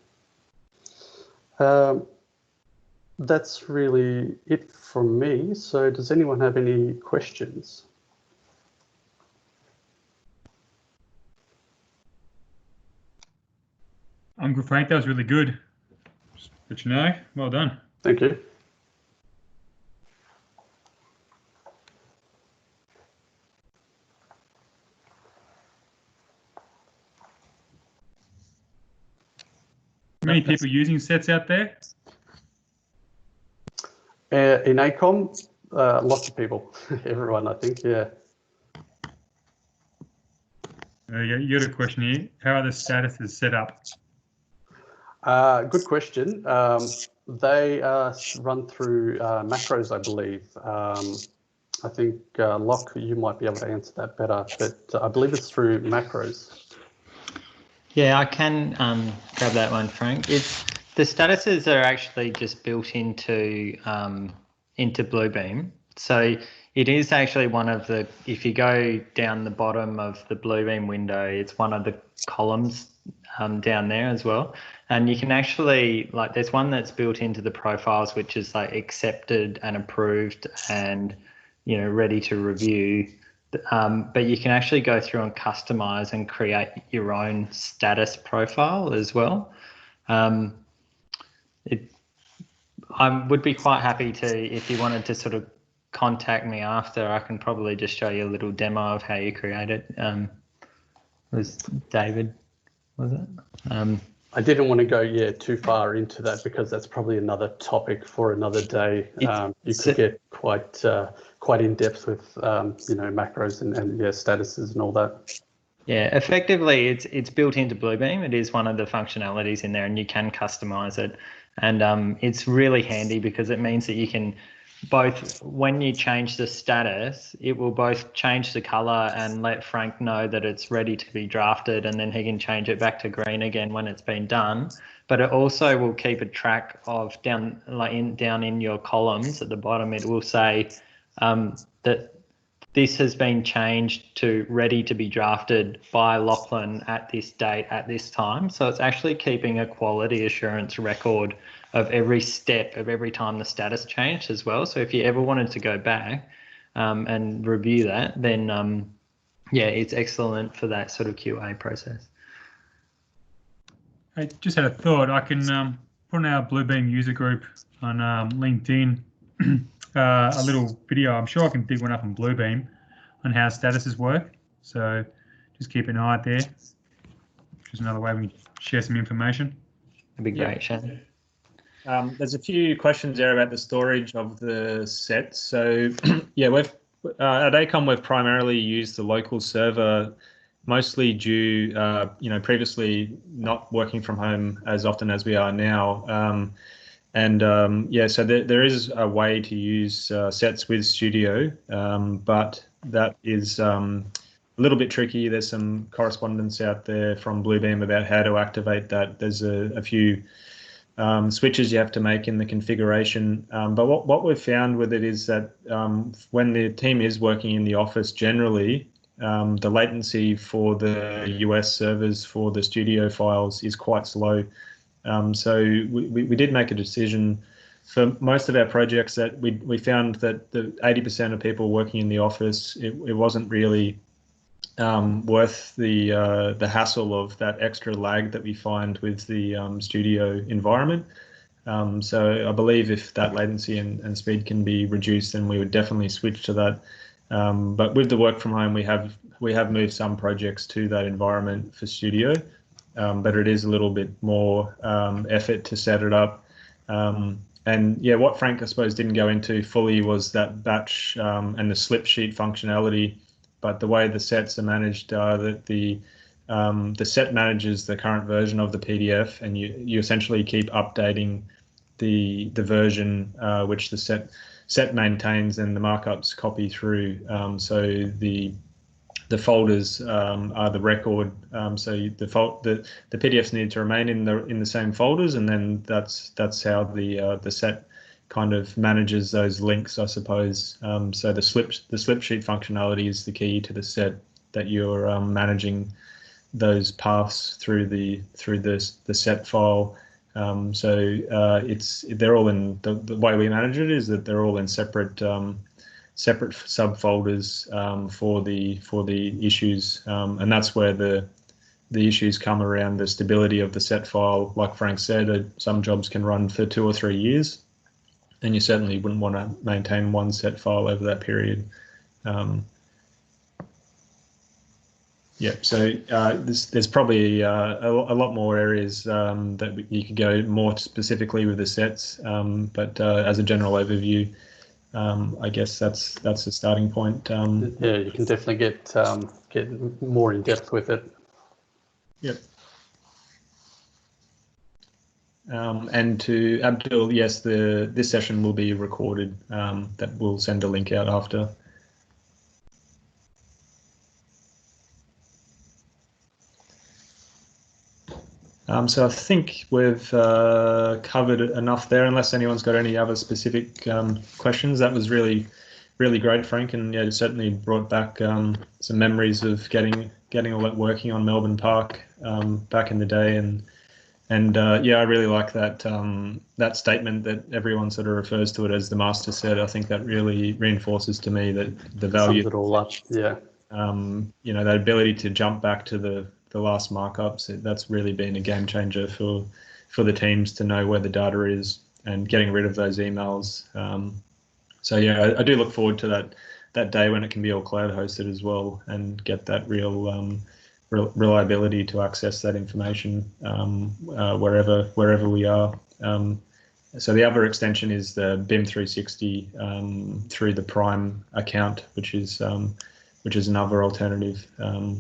That's really it from me. So does anyone have any questions? I'm good, Frank. That was really good. Just let you know. Well done. Thank you. Many people using sets out there? In ACOM, lots of people, everyone, I think, yeah. There you go. You got a question here. How are the statuses set up? Good question. They run through macros, I believe. I think, Locke, you might be able to answer that better, but I believe it's through macros. Yeah, I can grab that one, Frank. The statuses are actually just built into Bluebeam. So it is actually one of the, if you go down the bottom of the Bluebeam window, it's one of the columns down there as well. And you can actually, like, there's one that's built into the profiles, which is like accepted and approved and, you know, ready to review. But you can actually go through and customize and create your own status profile as well. I would be quite happy to, if you wanted to sort of contact me after, I can probably just show you a little demo of how you create it. Was David, was it? I didn't want to go too far into that because that's probably another topic for another day. You could get quite in depth with macros and statuses and all that. Yeah, effectively it's built into Bluebeam. It is one of the functionalities in there, and you can customize it. And it's really handy because it means that you can both, when you change the status, it will both change the color and let Frank know that it's ready to be drafted, and then he can change it back to green again when it's been done. But it also will keep a track of down in your columns at the bottom. It will say that this has been changed to ready to be drafted by Lachlan at this date at this time. So it's actually keeping a quality assurance record of every step of every time the status changed as well. So if you ever wanted to go back and review that, then it's excellent for that sort of QA process. I just had a thought. I can put in our Bluebeam user group on LinkedIn a little video. I'm sure I can dig one up on Bluebeam on how statuses work. So just keep an eye out there. Just another way we can share some information. That'd be great, Shannon. There's a few questions there about the storage of the sets. So we've at ACOM we've primarily used the local server, mostly due previously not working from home as often as we are now. So there is a way to use sets with Studio, but that is a little bit tricky. There's some correspondence out there from Bluebeam about how to activate that. There's a few switches you have to make in the configuration. But what we've found with it is that when the team is working in the office, generally, the latency for the US servers for the Studio files is quite slow. So we did make a decision for most of our projects that we found that the 80% of people working in the office, it wasn't really worth the hassle of that extra lag that we find with the Studio environment. So I believe if that latency and speed can be reduced, then we would definitely switch to that. But with the work from home, we have moved some projects to that environment for Studio. But it is a little bit more effort to set it up. What Frank, I suppose, didn't go into fully was that batch and the slip sheet functionality. But the way the sets are managed are that the set manages the current version of the PDF, and you essentially keep updating the version which the set maintains, and the markups copy through. So the folders are the record. So the PDFs need to remain in the same folders, and then that's how the set kind of manages those links, I suppose. So the slip sheet functionality is the key to the set, that you're managing those paths through the set file. They're all in the way we manage it is that they're all in separate subfolders for the issues, and that's where the issues come around the stability of the set file. Like Frank said, some jobs can run for 2 or 3 years, and you certainly wouldn't want to maintain one set file over that period. So there's probably a lot more areas that you could go more specifically with the sets, but as a general overview, I guess that's a starting point. You can definitely get more in depth with it. Yep. And to Abdul, yes, this session will be recorded. That we'll send a link out after. So I think we've covered enough there, unless anyone's got any other specific questions. That was really great, Frank, and it certainly brought back some memories of getting all that working on Melbourne Park back in the day, and I really like that statement that everyone sort of refers to it as the master set. I think that really reinforces to me that the value. Sums it all up. Yeah. That ability to jump back to the last markups, that's really been a game changer for the teams to know where the data is, and getting rid of those emails. So yeah, I do look forward to that day when it can be all cloud hosted as well, and get that real reliability to access that information wherever we are. So the other extension is the BIM 360 through the Prime account, which is another alternative.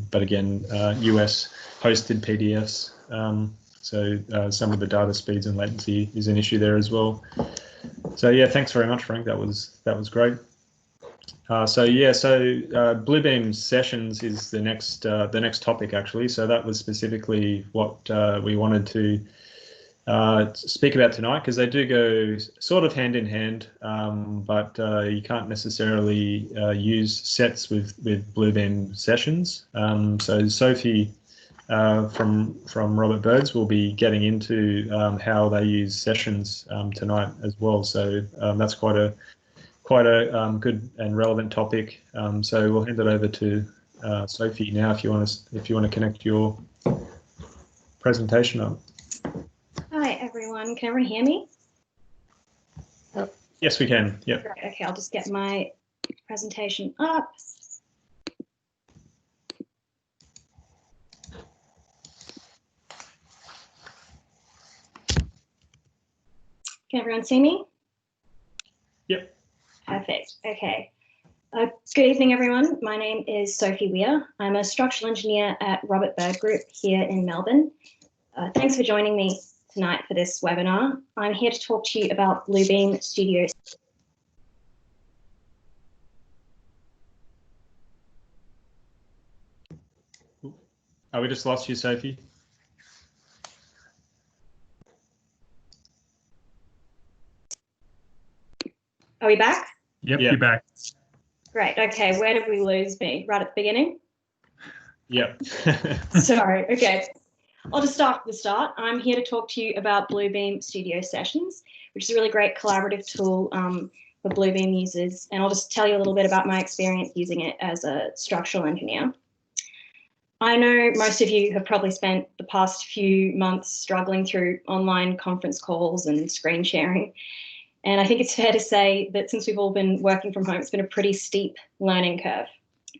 But again, US hosted PDFs. So some of the data speeds and latency is an issue there as well. So yeah, thanks very much, Frank. That was great. So Bluebeam Sessions is the next topic actually. So that was specifically what we wanted to speak about tonight, because they do go sort of hand in hand, but you can't necessarily use sets with Bluebeam Sessions. So Sophie from Robert Birds will be getting into how they use sessions tonight as well. So that's quite a good and relevant topic. So we'll hand it over to Sophie now, if you want to connect your presentation up. Hi, everyone. Can everyone hear me? Yes, we can. Yeah. Great. Okay, I'll just get my presentation up. Can everyone see me? Yep. Perfect. Okay. Good evening, everyone. My name is Sophie Weir. I'm a structural engineer at Robert Bird Group here in Melbourne. Thanks for joining me tonight for this webinar. I'm here to talk to you about Bluebeam Studio. Oh, we just lost you, Sophie. Are we back? Yep, you're back. Great. Okay, where did we lose me? Right at the beginning? Yep. Sorry. Okay. I'll just start at the start. I'm here to talk to you about Bluebeam Studio Sessions, which is a really great collaborative tool for Bluebeam users. And I'll just tell you a little bit about my experience using it as a structural engineer. I know most of you have probably spent the past few months struggling through online conference calls and screen sharing. And I think it's fair to say that since we've all been working from home, it's been a pretty steep learning curve.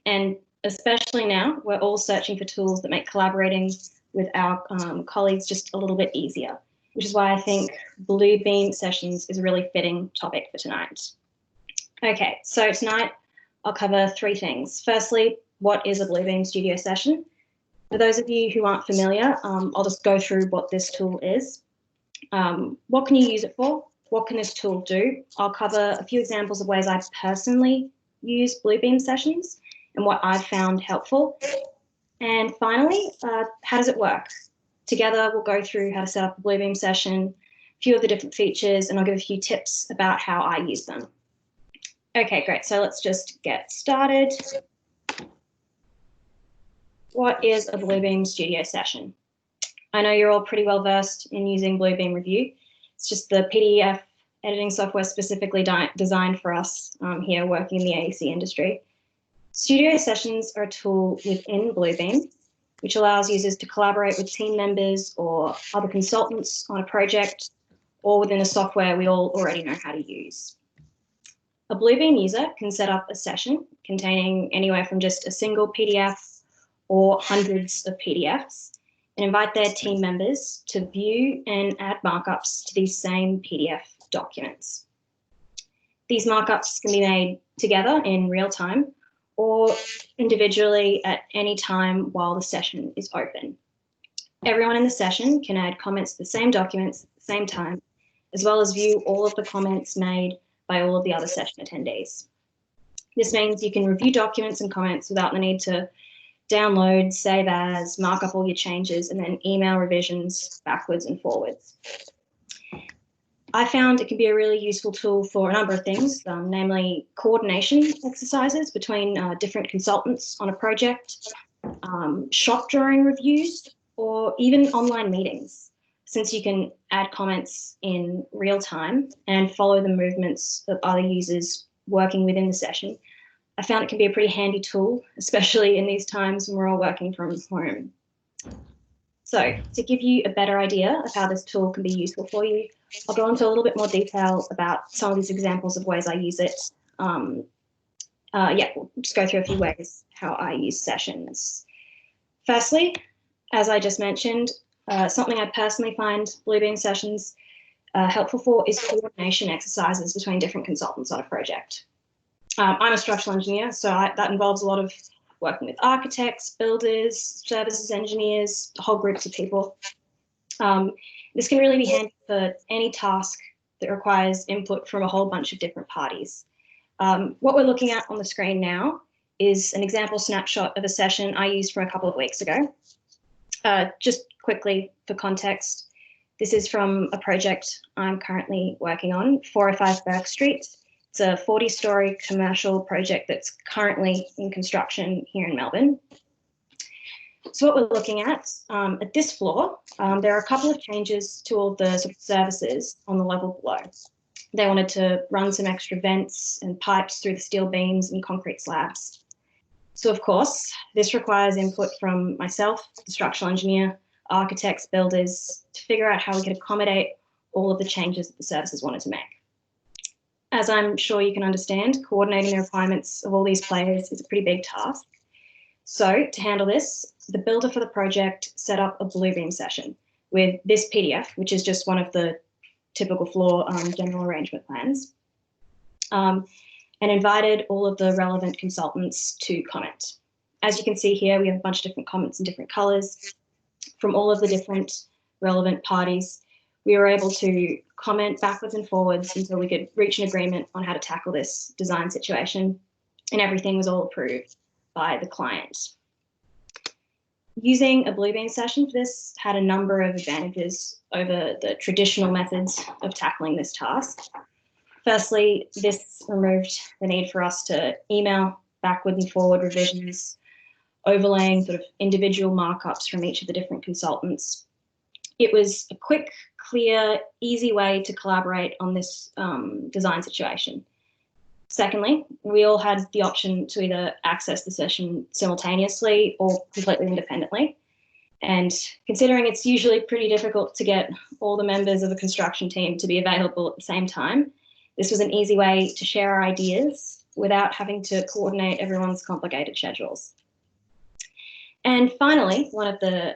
And especially now, we're all searching for tools that make collaborating with our colleagues just a little bit easier, which is why I think Bluebeam Sessions is a really fitting topic for tonight. Okay, so tonight I'll cover three things. Firstly, what is a Bluebeam Studio Session? For those of you who aren't familiar, I'll just go through what this tool is. What can you use it for? What can this tool do? I'll cover a few examples of ways I personally use Bluebeam Sessions and what I've found helpful. And finally, how does it work? Together, we'll go through how to set up a Bluebeam session, a few of the different features, and I'll give a few tips about how I use them. Okay, great. So let's just get started. What is a Bluebeam Studio Session? I know you're all pretty well versed in using Bluebeam Review. It's just the PDF editing software specifically designed for us here working in the AEC industry. Studio Sessions are a tool within Bluebeam, which allows users to collaborate with team members or other consultants on a project, or within a software we all already know how to use. A Bluebeam user can set up a session containing anywhere from just a single PDF or hundreds of PDFs, and invite their team members to view and add markups to these same PDF documents. These markups can be made together in real time or individually at any time while the session is open. Everyone in the session can add comments to the same documents at the same time, as well as view all of the comments made by all of the other session attendees. This means you can review documents and comments without the need to download, save as, mark up all your changes, and then email revisions backwards and forwards. I found it can be a really useful tool for a number of things, namely coordination exercises between different consultants on a project, shop drawing reviews, or even online meetings, since you can add comments in real time and follow the movements of other users working within the session. I found it can be a pretty handy tool, especially in these times when we're all working from home. So to give you a better idea of how this tool can be useful for you, I'll go into a little bit more detail about some of these examples of ways I use it. Yeah, we'll just go through a few ways how I use sessions. Firstly, as I just mentioned, something I personally find Bluebeam sessions helpful for is coordination exercises between different consultants on a project. I'm a structural engineer, so that involves a lot of working with architects, builders, services engineers, whole groups of people. This can really be handy for any task that requires input from a whole bunch of different parties. What we're looking at on the screen now is an example snapshot of a session I used from a couple of weeks ago. Just quickly for context, this is from a project I'm currently working on, 405 Burke Street. It's a 40-story commercial project that's currently in construction here in Melbourne. So what we're looking at this floor, there are a couple of changes to all the sort of services on the level below. They wanted to run some extra vents and pipes through the steel beams and concrete slabs. So of course, this requires input from myself, the structural engineer, architects, builders, to figure out how we could accommodate all of the changes that the services wanted to make. As I'm sure you can understand, coordinating the requirements of all these players is a pretty big task. So to handle this, the builder for the project set up a Bluebeam session with this PDF, which is just one of the typical floor general arrangement plans, and invited all of the relevant consultants to comment. As you can see here, we have a bunch of different comments in different colors from all of the different relevant parties. We were able to comment backwards and forwards until we could reach an agreement on how to tackle this design situation, and everything was all approved by the client. Using a Bluebeam session for this had a number of advantages over the traditional methods of tackling this task. Firstly, this removed the need for us to email backward and forward revisions, overlaying sort of individual markups from each of the different consultants. It was a quick, clear, easy way to collaborate on this design situation. Secondly, we all had the option to either access the session simultaneously or completely independently. And considering it's usually pretty difficult to get all the members of a construction team to be available at the same time, this was an easy way to share our ideas without having to coordinate everyone's complicated schedules. And finally, one of the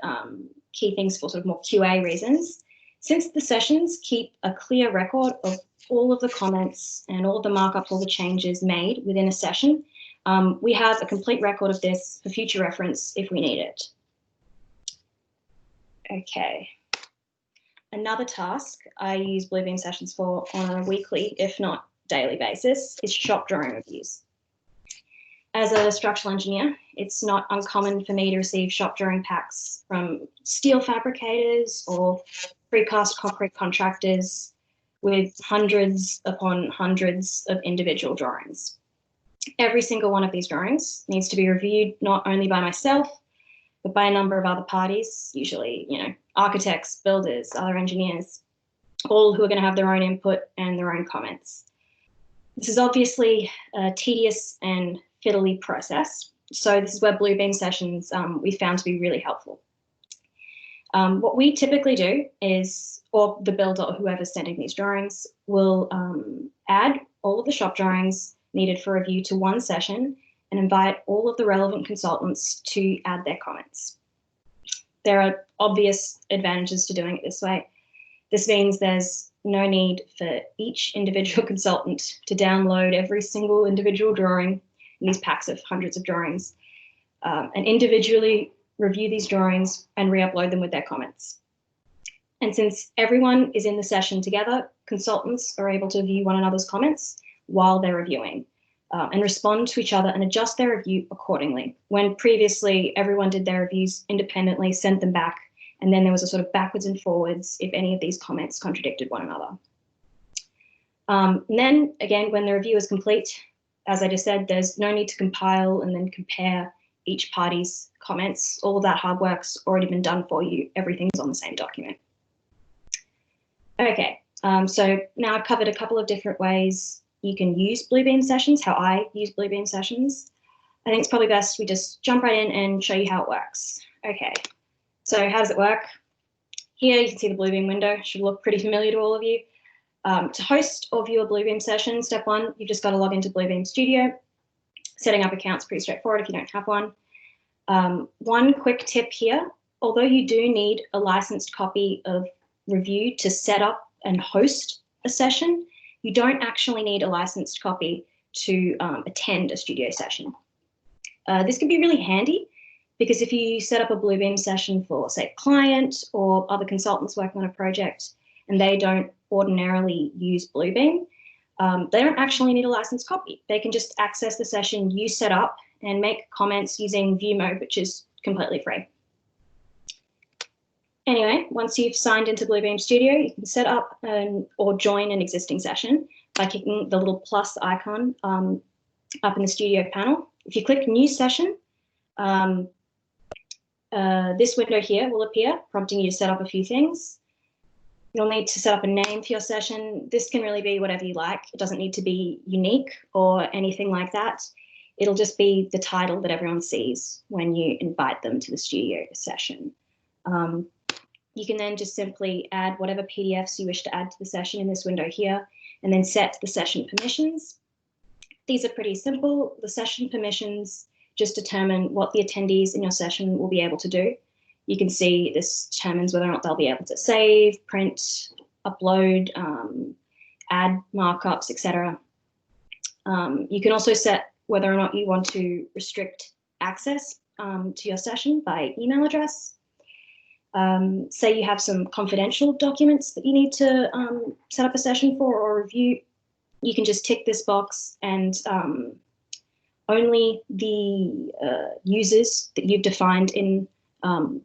key things for sort of more QA reasons, since the sessions keep a clear record of all of the comments and all of the markups, all the changes made within a session, we have a complete record of this for future reference if we need it. Okay. Another task I use Bluebeam sessions for on a weekly, if not daily basis, is shop drawing reviews. As a structural engineer, it's not uncommon for me to receive shop drawing packs from steel fabricators or precast concrete contractors with hundreds upon hundreds of individual drawings. Every single one of these drawings needs to be reviewed not only by myself, but by a number of other parties, usually, architects, builders, other engineers, all who are going to have their own input and their own comments. This is obviously a tedious and fiddly process. So this is where Bluebeam sessions we found to be really helpful. What we typically do is, or the builder or whoever's sending these drawings will add all of the shop drawings needed for review to one session and invite all of the relevant consultants to add their comments. There are obvious advantages to doing it this way. This means there's no need for each individual consultant to download every single individual drawing in these packs of hundreds of drawings and individually review these drawings and re-upload them with their comments. And since everyone is in the session together, consultants are able to view one another's comments while they're reviewing and respond to each other and adjust their review accordingly. When previously everyone did their reviews independently, sent them back, and then there was a sort of backwards and forwards if any of these comments contradicted one another. And then again, when the review is complete, as I just said, there's no need to compile and then compare each party's comments. All of that hard work's already been done for you. Everything's on the same document. Okay, so now I've covered a couple of different ways you can use Bluebeam sessions, how I use Bluebeam sessions. I think it's probably best we just jump right in and show you how it works. Okay, so how does it work? Here you can see the Bluebeam window. Should look pretty familiar to all of you. To host or view a Bluebeam session, step one, you've just got to log into Bluebeam Studio. Setting up accounts pretty straightforward if you don't have one. One quick tip here, although you do need a licensed copy of Review to set up and host a session, you don't actually need a licensed copy to attend a studio session. This can be really handy because if you set up a Bluebeam session for, say, a client or other consultants working on a project and they don't ordinarily use Bluebeam, they don't actually need a licensed copy. They can just access the session you set up and make comments using view mode, which is completely free. Anyway, once you've signed into Bluebeam Studio, you can set up or join an existing session by clicking the little plus icon up in the studio panel. If you click New Session, this window here will appear, prompting you to set up a few things. You'll need to set up a name for your session. This can really be whatever you like. It doesn't need to be unique or anything like that. It'll just be the title that everyone sees when you invite them to the studio session. You can then just simply add whatever PDFs you wish to add to the session in this window here, and then set the session permissions. These are pretty simple. The session permissions just determine what the attendees in your session will be able to do. You can see this determines whether or not they'll be able to save, print, upload, add markups, etc. You can also set whether or not you want to restrict access to your session by email address. Say you have some confidential documents that you need to set up a session for or review, you can just tick this box and only the users that you've defined in the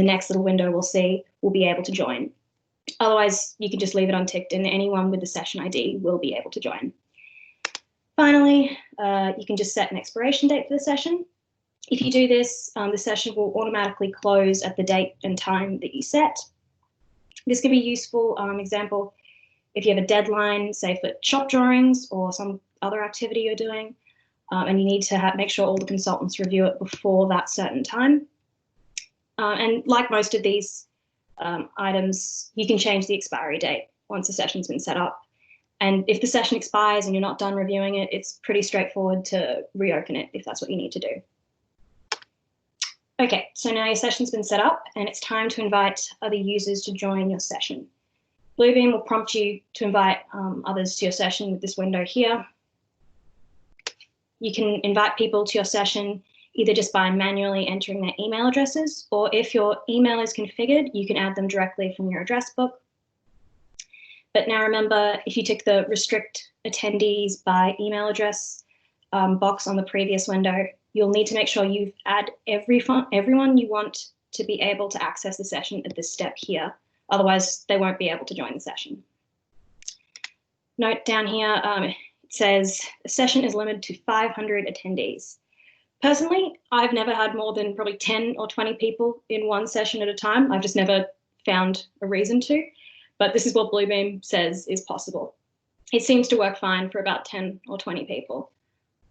next little window will be able to join. Otherwise, you can just leave it unticked and anyone with the session ID will be able to join. Finally, you can just set an expiration date for the session. If you do this, the session will automatically close at the date and time that you set. This can be useful, example, if you have a deadline, say for shop drawings or some other activity you're doing, and you need to make sure all the consultants review it before that certain time. And like most of these items, you can change the expiry date once the session's been set up. And if the session expires and you're not done reviewing it, it's pretty straightforward to reopen it if that's what you need to do. Okay, so now your session's been set up and it's time to invite other users to join your session. Bluebeam will prompt you to invite others to your session with this window here. You can invite people to your session either just by manually entering their email addresses, or if your email is configured, you can add them directly from your address book. But now remember, if you tick the restrict attendees by email address box on the previous window, you'll need to make sure you add everyone you want to be able to access the session at this step here. Otherwise, they won't be able to join the session. Note down here, it says the session is limited to 500 attendees. Personally, I've never had more than probably 10 or 20 people in one session at a time. I've just never found a reason to, but this is what Bluebeam says is possible. It seems to work fine for about 10 or 20 people.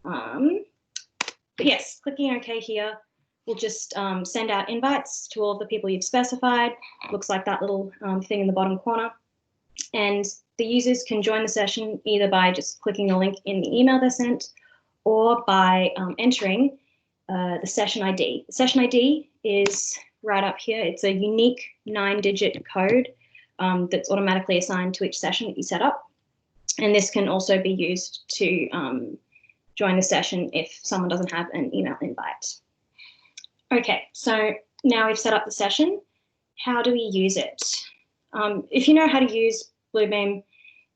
But yes, clicking OK here will just send out invites to all of the people you've specified. Looks like that little thing in the bottom corner. And the users can join the session either by just clicking the link in the email they're sent or by entering the session ID. The session ID is right up here. It's a unique 9-digit code that's automatically assigned to each session that you set up. And this can also be used to join the session if someone doesn't have an email invite. Okay, so now we've set up the session. How do we use it? If you know how to use Bluebeam,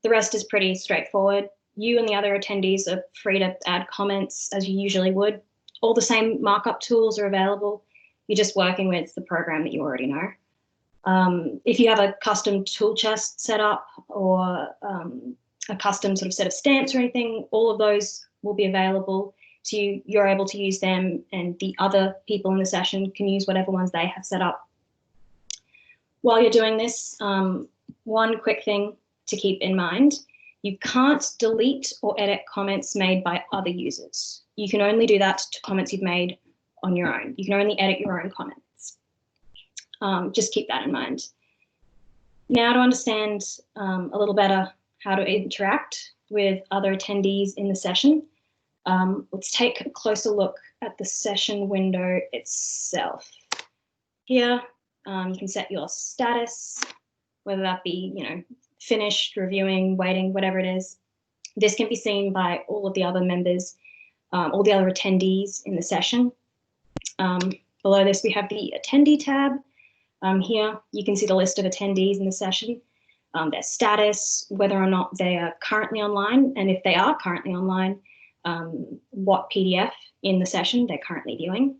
the rest is pretty straightforward. You and the other attendees are free to add comments as you usually would. All the same markup tools are available. You're just working with the program that you already know. If you have a custom tool chest set up or a custom sort of set of stamps or anything, all of those will be available to you. You're able to use them and the other people in the session can use whatever ones they have set up. While you're doing this, one quick thing to keep in mind, you can't delete or edit comments made by other users. You can only do that to comments you've made on your own. You can only edit your own comments. Just keep that in mind. Now to understand a little better how to interact with other attendees in the session, let's take a closer look at the session window itself. Here, you can set your status, whether that be, finished, reviewing, waiting, whatever it is. This can be seen by all of the other members, all the other attendees in the session. Below this, we have the attendee tab. Here, you can see the list of attendees in the session, their status, whether or not they are currently online, and if they are currently online, what PDF in the session they're currently viewing.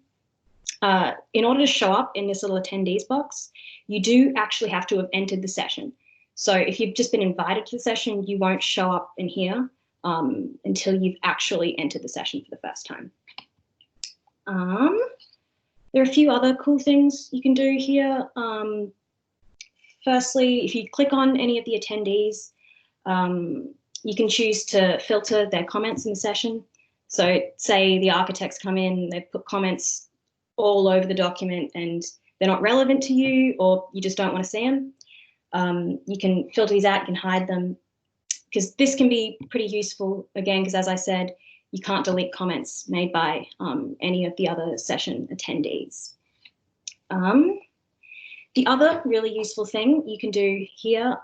In order to show up in this little attendees box, you do actually have to have entered the session. So if you've just been invited to the session, you won't show up in here until you've actually entered the session for the first time. There are a few other cool things you can do here. Firstly, if you click on any of the attendees, you can choose to filter their comments in the session. So say the architects come in, they've put comments all over the document and they're not relevant to you, or you just don't want to see them. You can filter these out, you can hide them, because this can be pretty useful, again, because as I said, you can't delete comments made by any of the other session attendees. The other really useful thing you can do here,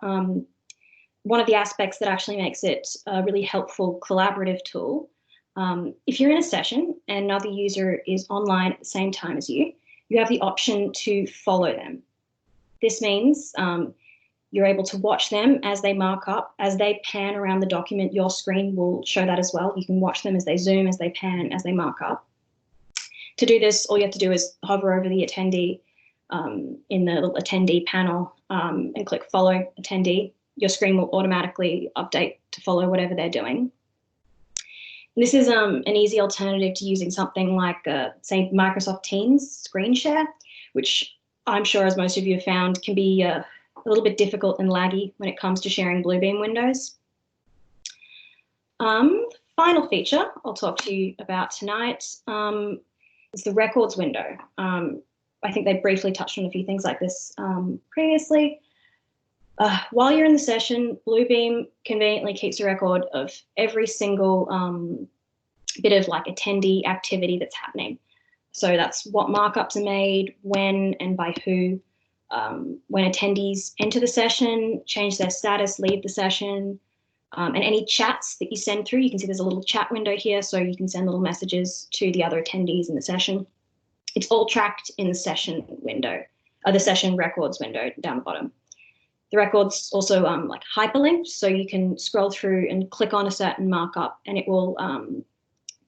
one of the aspects that actually makes it a really helpful collaborative tool, if you're in a session and another user is online at the same time as you, you have the option to follow them. This means you're able to watch them as they mark up, as they pan around the document. Your screen will show that as well. You can watch them as they zoom, as they pan, as they mark up. To do this, all you have to do is hover over the attendee in the little attendee panel and click follow attendee. Your screen will automatically update to follow whatever they're doing. And this is an easy alternative to using something like, say, Microsoft Teams screen share, which I'm sure, as most of you have found, can be a little bit difficult and laggy when it comes to sharing Bluebeam windows. Final feature I'll talk to you about tonight is the records window. I think they briefly touched on a few things like this previously. While you're in the session, Bluebeam conveniently keeps a record of every single bit of like attendee activity that's happening. So that's what markups are made, when and by who, when attendees enter the session, change their status, leave the session, and any chats that you send through. You can see there's a little chat window here, so you can send little messages to the other attendees in the session. It's all tracked in the session window, the session records window down the bottom. The records also like hyperlinked, so you can scroll through and click on a certain markup, and it will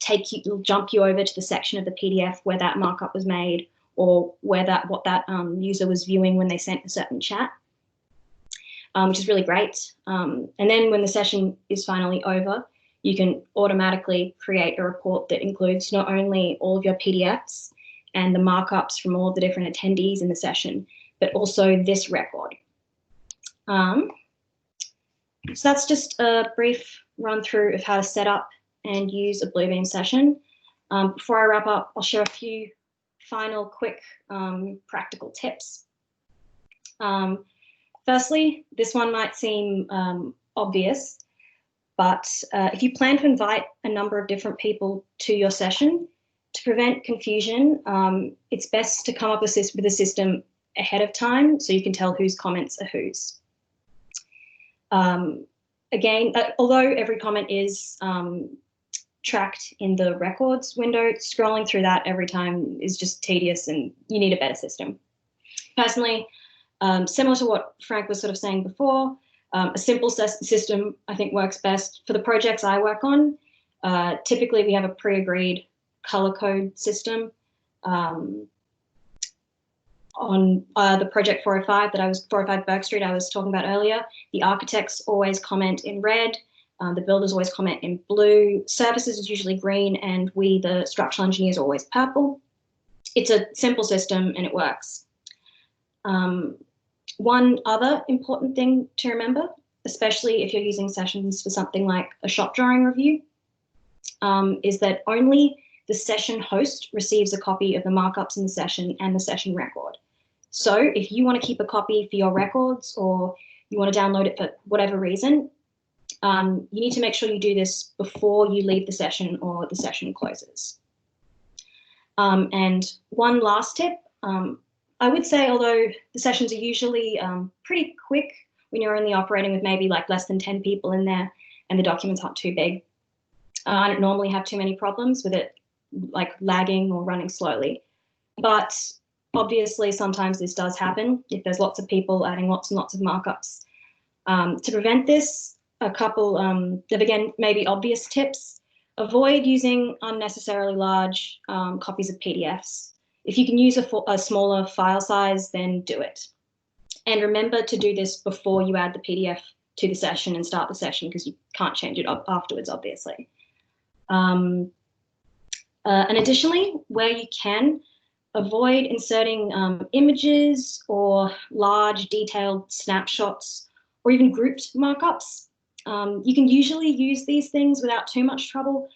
it'll jump you over to the section of the PDF where that markup was made, or where what that user was viewing when they sent a certain chat, which is really great. And then when the session is finally over, you can automatically create a report that includes not only all of your PDFs and the markups from all of the different attendees in the session, but also this record. So that's just a brief run through of how to set up and use a Bluebeam session. Before I wrap up, I'll share a few final quick practical tips. Firstly, this one might seem obvious, but if you plan to invite a number of different people to your session, to prevent confusion, it's best to come up with a system ahead of time so you can tell whose comments are whose. Again, although every comment is tracked in the records window, scrolling through that every time is just tedious, and you need a better system. Personally, similar to what Frank was sort of saying before, a simple system I think works best for the projects I work on. Typically, we have a pre-agreed color code system. On the project 405 that 405 Burke Street I was talking about earlier, the architects always comment in red, the builders always comment in blue, services is usually green, and we, the structural engineers, are always purple. It's a simple system and it works. One other important thing to remember, especially if you're using sessions for something like a shop drawing review, is that only the session host receives a copy of the markups in the session and the session record. So if you want to keep a copy for your records or you want to download it for whatever reason, you need to make sure you do this before you leave the session or the session closes. And one last tip, I would say, although the sessions are usually pretty quick when you're only operating with maybe like less than 10 people in there and the documents aren't too big, I don't normally have too many problems with it like lagging or running slowly. But obviously sometimes this does happen if there's lots of people adding lots and lots of markups. To prevent this, a couple of, again, maybe obvious tips. Avoid using unnecessarily large copies of PDFs. If you can use a smaller file size, then do it. And remember to do this before you add the PDF to the session and start the session, because you can't change it afterwards, obviously. And additionally, where you can, avoid inserting images or large detailed snapshots or even grouped markups. You can usually use these things without too much trouble,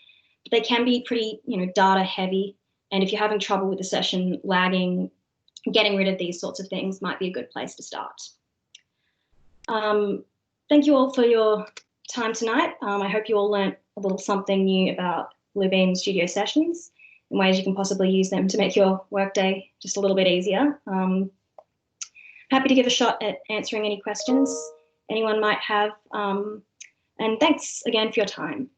but they can be pretty, data heavy. And if you're having trouble with the session lagging, getting rid of these sorts of things might be a good place to start. Thank you all for your time tonight. I hope you all learned a little something new about Bluebeam Studio Sessions and ways you can possibly use them to make your workday just a little bit easier. Happy to give a shot at answering any questions anyone might have. And thanks again for your time.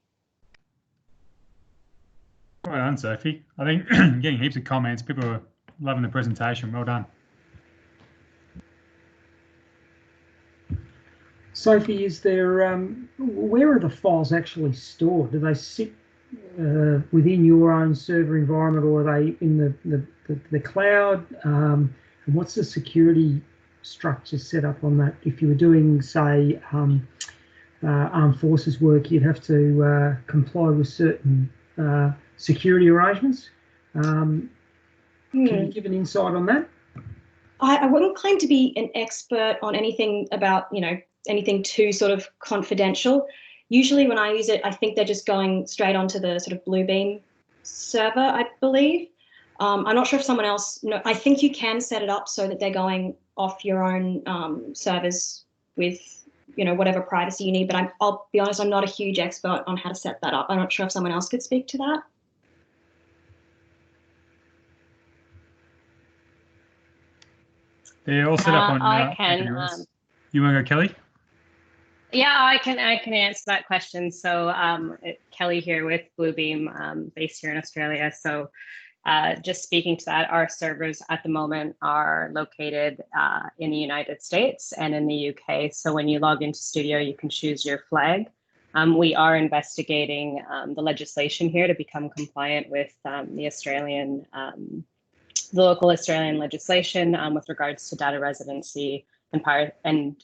Well done, Sophie. I think getting heaps of comments. People are loving the presentation. Well done. Sophie, is there where are the files actually stored? Do they sit within your own server environment, or are they in the cloud? And what's the security structure set up on that? If you were doing, say, armed forces work, you'd have to comply with certain security arrangements. Can you give an insight on that? I wouldn't claim to be an expert on anything about, anything too sort of confidential. Usually when I use it, I think they're just going straight onto the sort of Bluebeam server, I believe. I'm not sure if someone else, I think you can set it up so that they're going off your own servers with, whatever privacy you need. But I'll be honest, I'm not a huge expert on how to set that up. I'm not sure if someone else could speak to that. They're all set up on. I can. You want to go, Kelly? Yeah, I can answer that question. So Kelly here with Bluebeam, based here in Australia. So just speaking to that, our servers at the moment are located in the United States and in the UK. So when you log into Studio, you can choose your flag. We are investigating the legislation here to become compliant with the local Australian legislation with regards to data residency and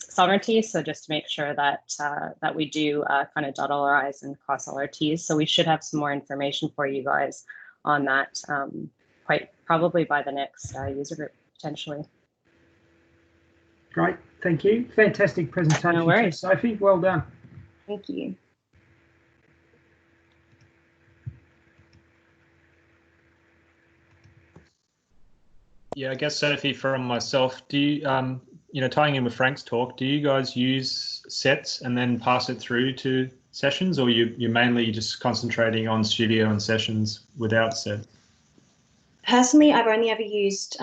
sovereignty. So just to make sure that that we do kind of dot all our I's and cross all our T's. So we should have some more information for you guys on that quite probably by the next user group potentially. Great, thank you. Fantastic presentation, No worries. Sophie. Well done. Thank you. Yeah, I guess, Sophie, from myself, do you, tying in with Frank's talk, do you guys use sets and then pass it through to sessions, or you're mainly just concentrating on Studio and sessions without set? Personally, I've only ever used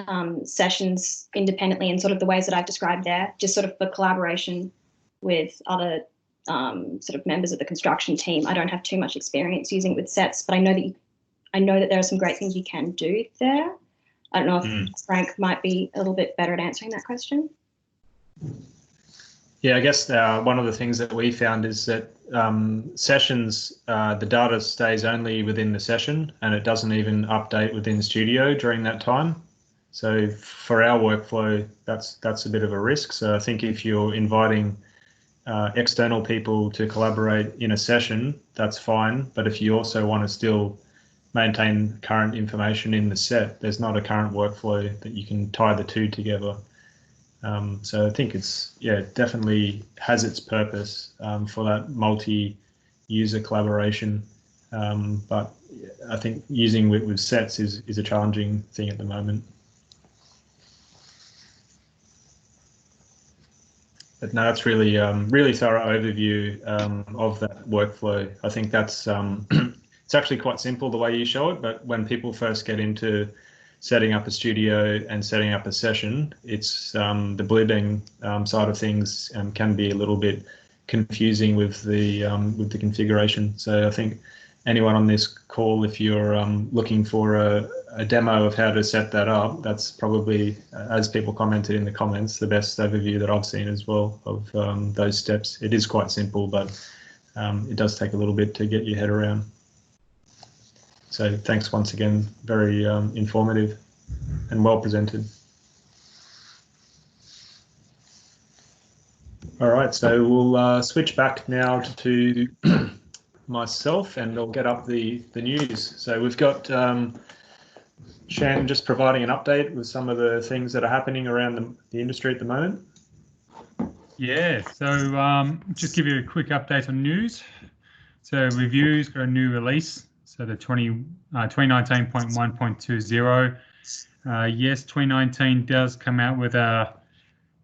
sessions independently in sort of the ways that I've described there, just sort of for collaboration with other sort of members of the construction team. I don't have too much experience using it with sets, but I know that there are some great things you can do there. I don't know if Frank might be a little bit better at answering that question. Yeah, I guess one of the things that we found is that sessions, the data stays only within the session and it doesn't even update within Studio during that time. So for our workflow, that's a bit of a risk. So I think if you're inviting external people to collaborate in a session, that's fine. But if you also want to still maintain current information in the set, there's not a current workflow that you can tie the two together. So I think it's, definitely has its purpose for that multi-user collaboration. But I think using with sets is a challenging thing at the moment. but no, that's really really thorough overview of that workflow. I think that's it's actually quite simple the way you show it, but when people first get into setting up a studio and setting up a session, it's the Bluebeam side of things can be a little bit confusing with the configuration. So I think anyone on this call, if you're looking for a demo of how to set that up, that's probably, as people commented in the comments, the best overview that I've seen as well of those steps. It is quite simple, but it does take a little bit to get your head around. So thanks once again, very informative and well presented. All right, so we'll switch back now to myself, and I'll get up the news. So we've got Shan just providing an update with some of the things that are happening around the industry at the moment. Yeah, so just give you a quick update on news. So Review's got a new release, so the 2019.1.20. Yes, 2019 does come out with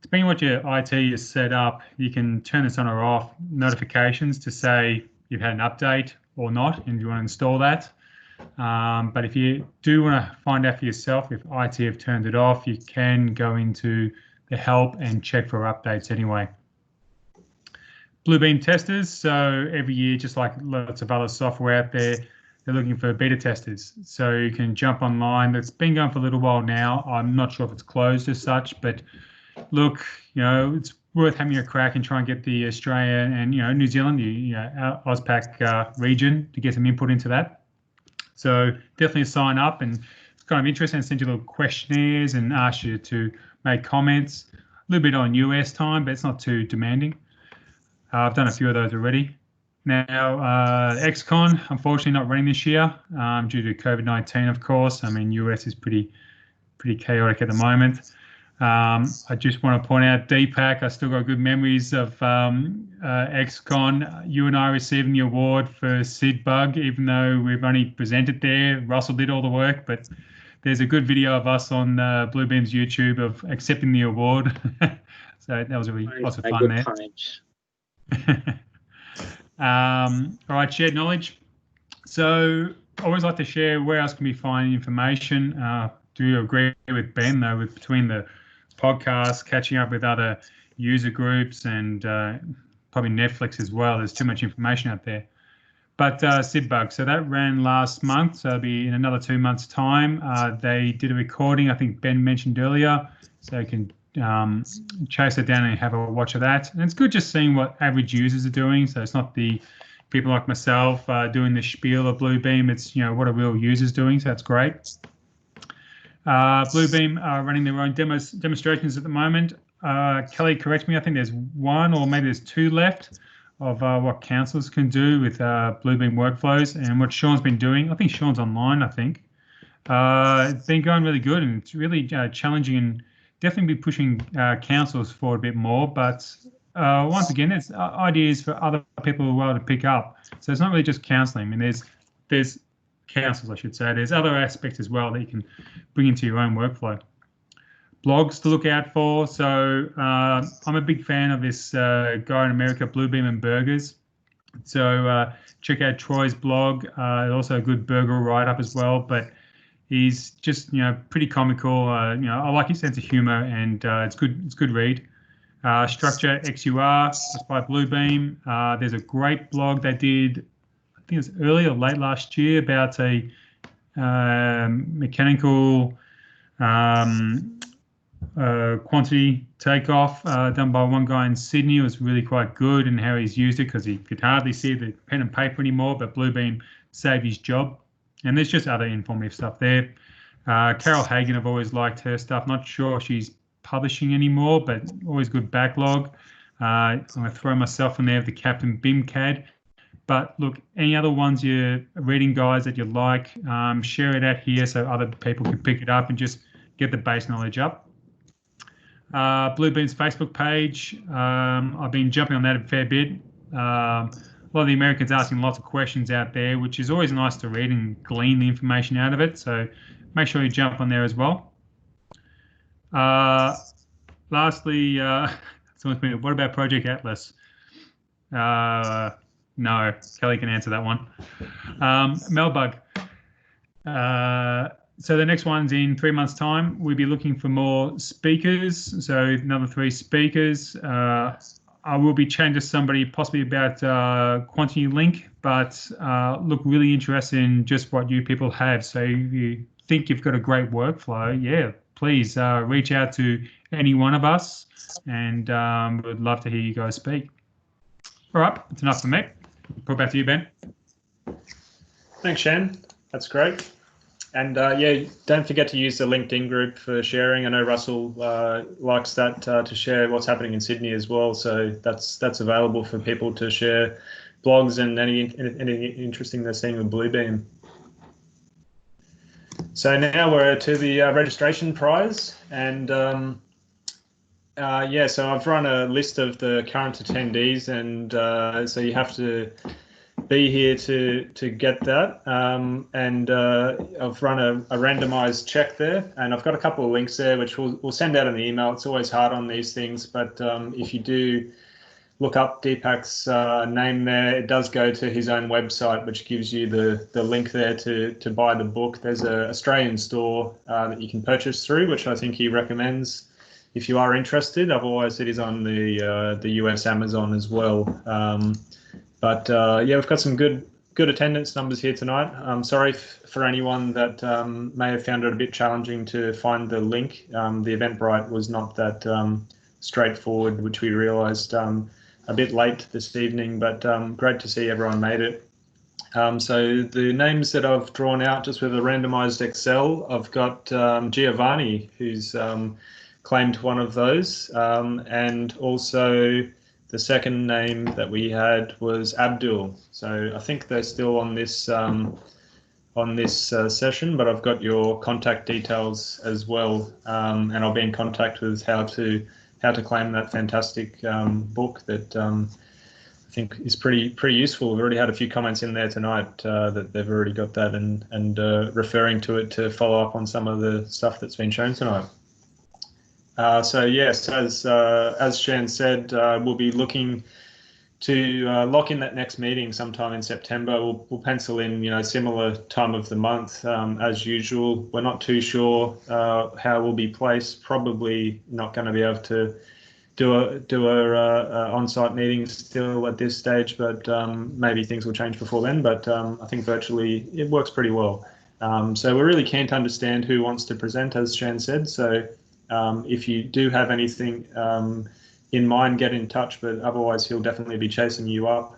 depending on what your IT is set up, you can turn this on or off, notifications to say you've had an update or not, and you want to install that. But if you do want to find out for yourself if IT have turned it off, you can go into the help and check for updates anyway. Bluebeam testers, so every year, just like lots of other software out there, they're looking for beta testers. So you can jump online. It's been going for a little while now. I'm not sure if it's closed as such, but look, it's worth having a crack and try and get the Australia and New Zealand, our AusPac region to get some input into that. So definitely sign up, and it's kind of interesting. Send you little questionnaires and ask you to make comments. A little bit on US time, but it's not too demanding. I've done a few of those already. Now, XCon, unfortunately not running this year due to COVID-19, of course. I mean, US is pretty chaotic at the moment. I just want to point out DPAC. I still got good memories of XCon. You and I receiving the award for MelBUG, even though we've only presented there. Russell did all the work, but there's a good video of us on Bluebeam's YouTube of accepting the award. So that was really lots of fun there. All right, shared knowledge. So I always like to share where else can we find information. Do you agree with Ben, though, between the podcast, catching up with other user groups, and probably Netflix as well? There's too much information out there. But MelBUG, so that ran last month, so it'll be in another 2 months' time. They did a recording, I think Ben mentioned earlier, so you can chase it down and have a watch of that. And it's good just seeing what average users are doing. So it's not the people like myself doing the spiel of Bluebeam. It's what a real user's doing. So that's great. Bluebeam are running their own demonstrations at the moment. Kelly, correct me. I think there's one or maybe there's two left of what councils can do with Bluebeam workflows, and what Sean's been doing. I think Sean's online. I think it's been going really good, and it's really challenging and definitely be pushing councils forward a bit more. But once again, it's ideas for other people who are able to pick up. So it's not really just counselling. I mean, there's councils, I should say. There's other aspects as well that you can bring into your own workflow. Blogs to look out for. So I'm a big fan of this guy in America, Bluebeam and Burgers. So check out Troy's blog. Also a good burger write-up as well. But he's just pretty comical. I like his sense of humour, and it's good. It's good read. Structure XUR, that's by Bluebeam. There's a great blog they did, I think it was early or late last year, about a mechanical quantity takeoff done by one guy in Sydney. It was really quite good, and how he's used it, because he could hardly see the pen and paper anymore, but Bluebeam saved his job. And there's just other informative stuff there. Carol Hagan, I've always liked her stuff. Not sure if she's publishing anymore, but always good backlog. I'm going to throw myself in there with the Captain BIMCAD. But look, any other ones you're reading, guys, that you like, share it out here so other people can pick it up and just get the base knowledge up. Bluebeam's Facebook page, I've been jumping on that a fair bit. A lot of the Americans asking lots of questions out there, which is always nice to read and glean the information out of it. So make sure you jump on there as well. Lastly, Someone's been, what about Project Atlas? No, Kelly can answer that one. MelBUG. So the next one's in 3 months' time. We'll be looking for more speakers. So another 3 speakers. I will be chatting to somebody possibly about Quantity Link, but look really interested in just what you people have. So if you think you've got a great workflow, yeah, please reach out to any one of us, and we'd love to hear you guys speak. All right, that's enough for me. Put it back to you, Ben. Thanks, Shan. That's great. And yeah, don't forget to use the LinkedIn group for sharing. I know Russell likes that to share what's happening in Sydney as well. So that's available for people to share blogs and any interesting they're seeing with Bluebeam. So now we're to the registration prize, and yeah, so I've run a list of the current attendees, and so you have to be here to get that, and I've run a randomized check there, and I've got a couple of links there which we'll send out in the email. It's always hard on these things, but if you do look up Deepak's name there, it does go to his own website, which gives you the link there to buy the book. There's an Australian store that you can purchase through, which I think he recommends if you are interested. Otherwise, it is on the US Amazon as well. But yeah, we've got some good attendance numbers here tonight. I'm sorry for anyone that may have found it a bit challenging to find the link. The Eventbrite was not that straightforward, which we realised a bit late this evening, but great to see everyone made it. So the names that I've drawn out just with a randomised Excel, I've got Giovanni, who's claimed one of those, and also the second name that we had was Abdul. So I think they're still on this session, but I've got your contact details as well, and I'll be in contact with how to claim that fantastic book that I think is pretty useful. We've already had a few comments in there tonight that they've already got that and referring to it to follow up on some of the stuff that's been shown tonight. So yes, as Shan said, we'll be looking to lock in that next meeting sometime in September. We'll pencil in, similar time of the month as usual. We're not too sure how we'll be placed. Probably not going to be able to do a on-site meeting still at this stage, but maybe things will change before then. But I think virtually it works pretty well. So we're really keen to understand who wants to present, as Shan said. So if you do have anything in mind, get in touch, but otherwise he'll definitely be chasing you up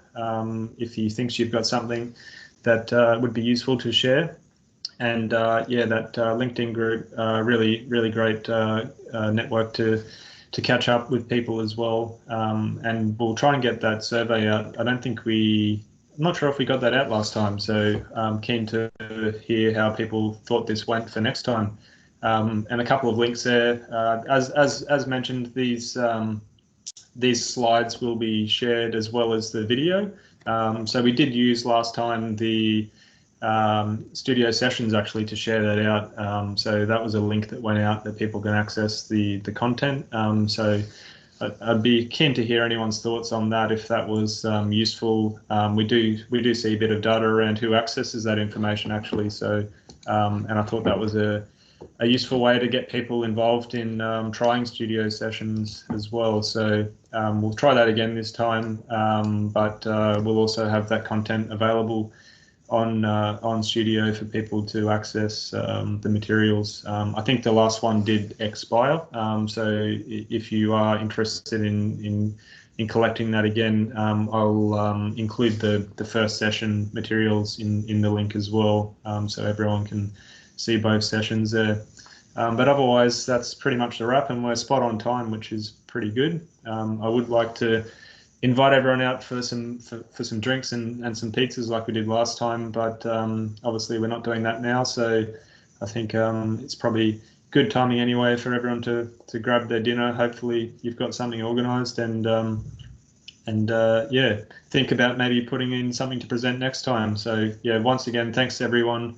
if he thinks you've got something that would be useful to share. And yeah, that LinkedIn group, really great network to catch up with people as well. And we'll try and get that survey out. I'm not sure if we got that out last time, so I'm keen to hear how people thought this went for next time. And a couple of links there. As mentioned, these slides will be shared as well as the video. So we did use last time the Studio Sessions actually to share that out. So that was a link that went out that people can access the content. So I'd be keen to hear anyone's thoughts on that if that was useful. We do see a bit of data around who accesses that information actually. So and I thought that was a useful way to get people involved in trying Studio Sessions as well. So we'll try that again this time, but we'll also have that content available on Studio for people to access the materials. I think the last one did expire, so if you are interested in collecting that again, I'll include the first session materials in the link as well, so everyone can see both sessions there. But otherwise, that's pretty much the wrap, and we're spot on time, which is pretty good. I would like to invite everyone out for some drinks and some pizzas like we did last time, but obviously we're not doing that now. So I think it's probably good timing anyway for everyone to grab their dinner. Hopefully you've got something organised and yeah, think about maybe putting in something to present next time. So yeah, once again, thanks everyone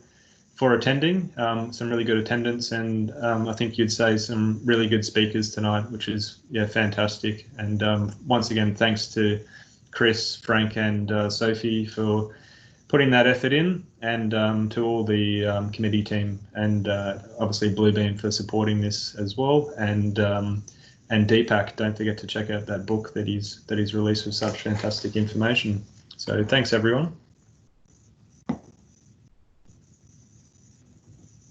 for attending. Some really good attendance, and I think you'd say some really good speakers tonight, which is fantastic. And once again, thanks to Chris, Frank, and Sophie for putting that effort in, and to all the committee team, and obviously Bluebeam for supporting this as well, and Deepak, don't forget to check out that book that he's released with such fantastic information. So thanks everyone.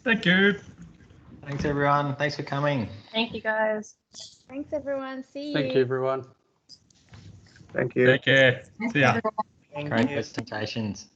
Thank you. Thanks everyone. Thanks for coming. Thank you, guys. Thanks, everyone. See you. Thank you, everyone. Thank you. Take care. See ya. Great presentations.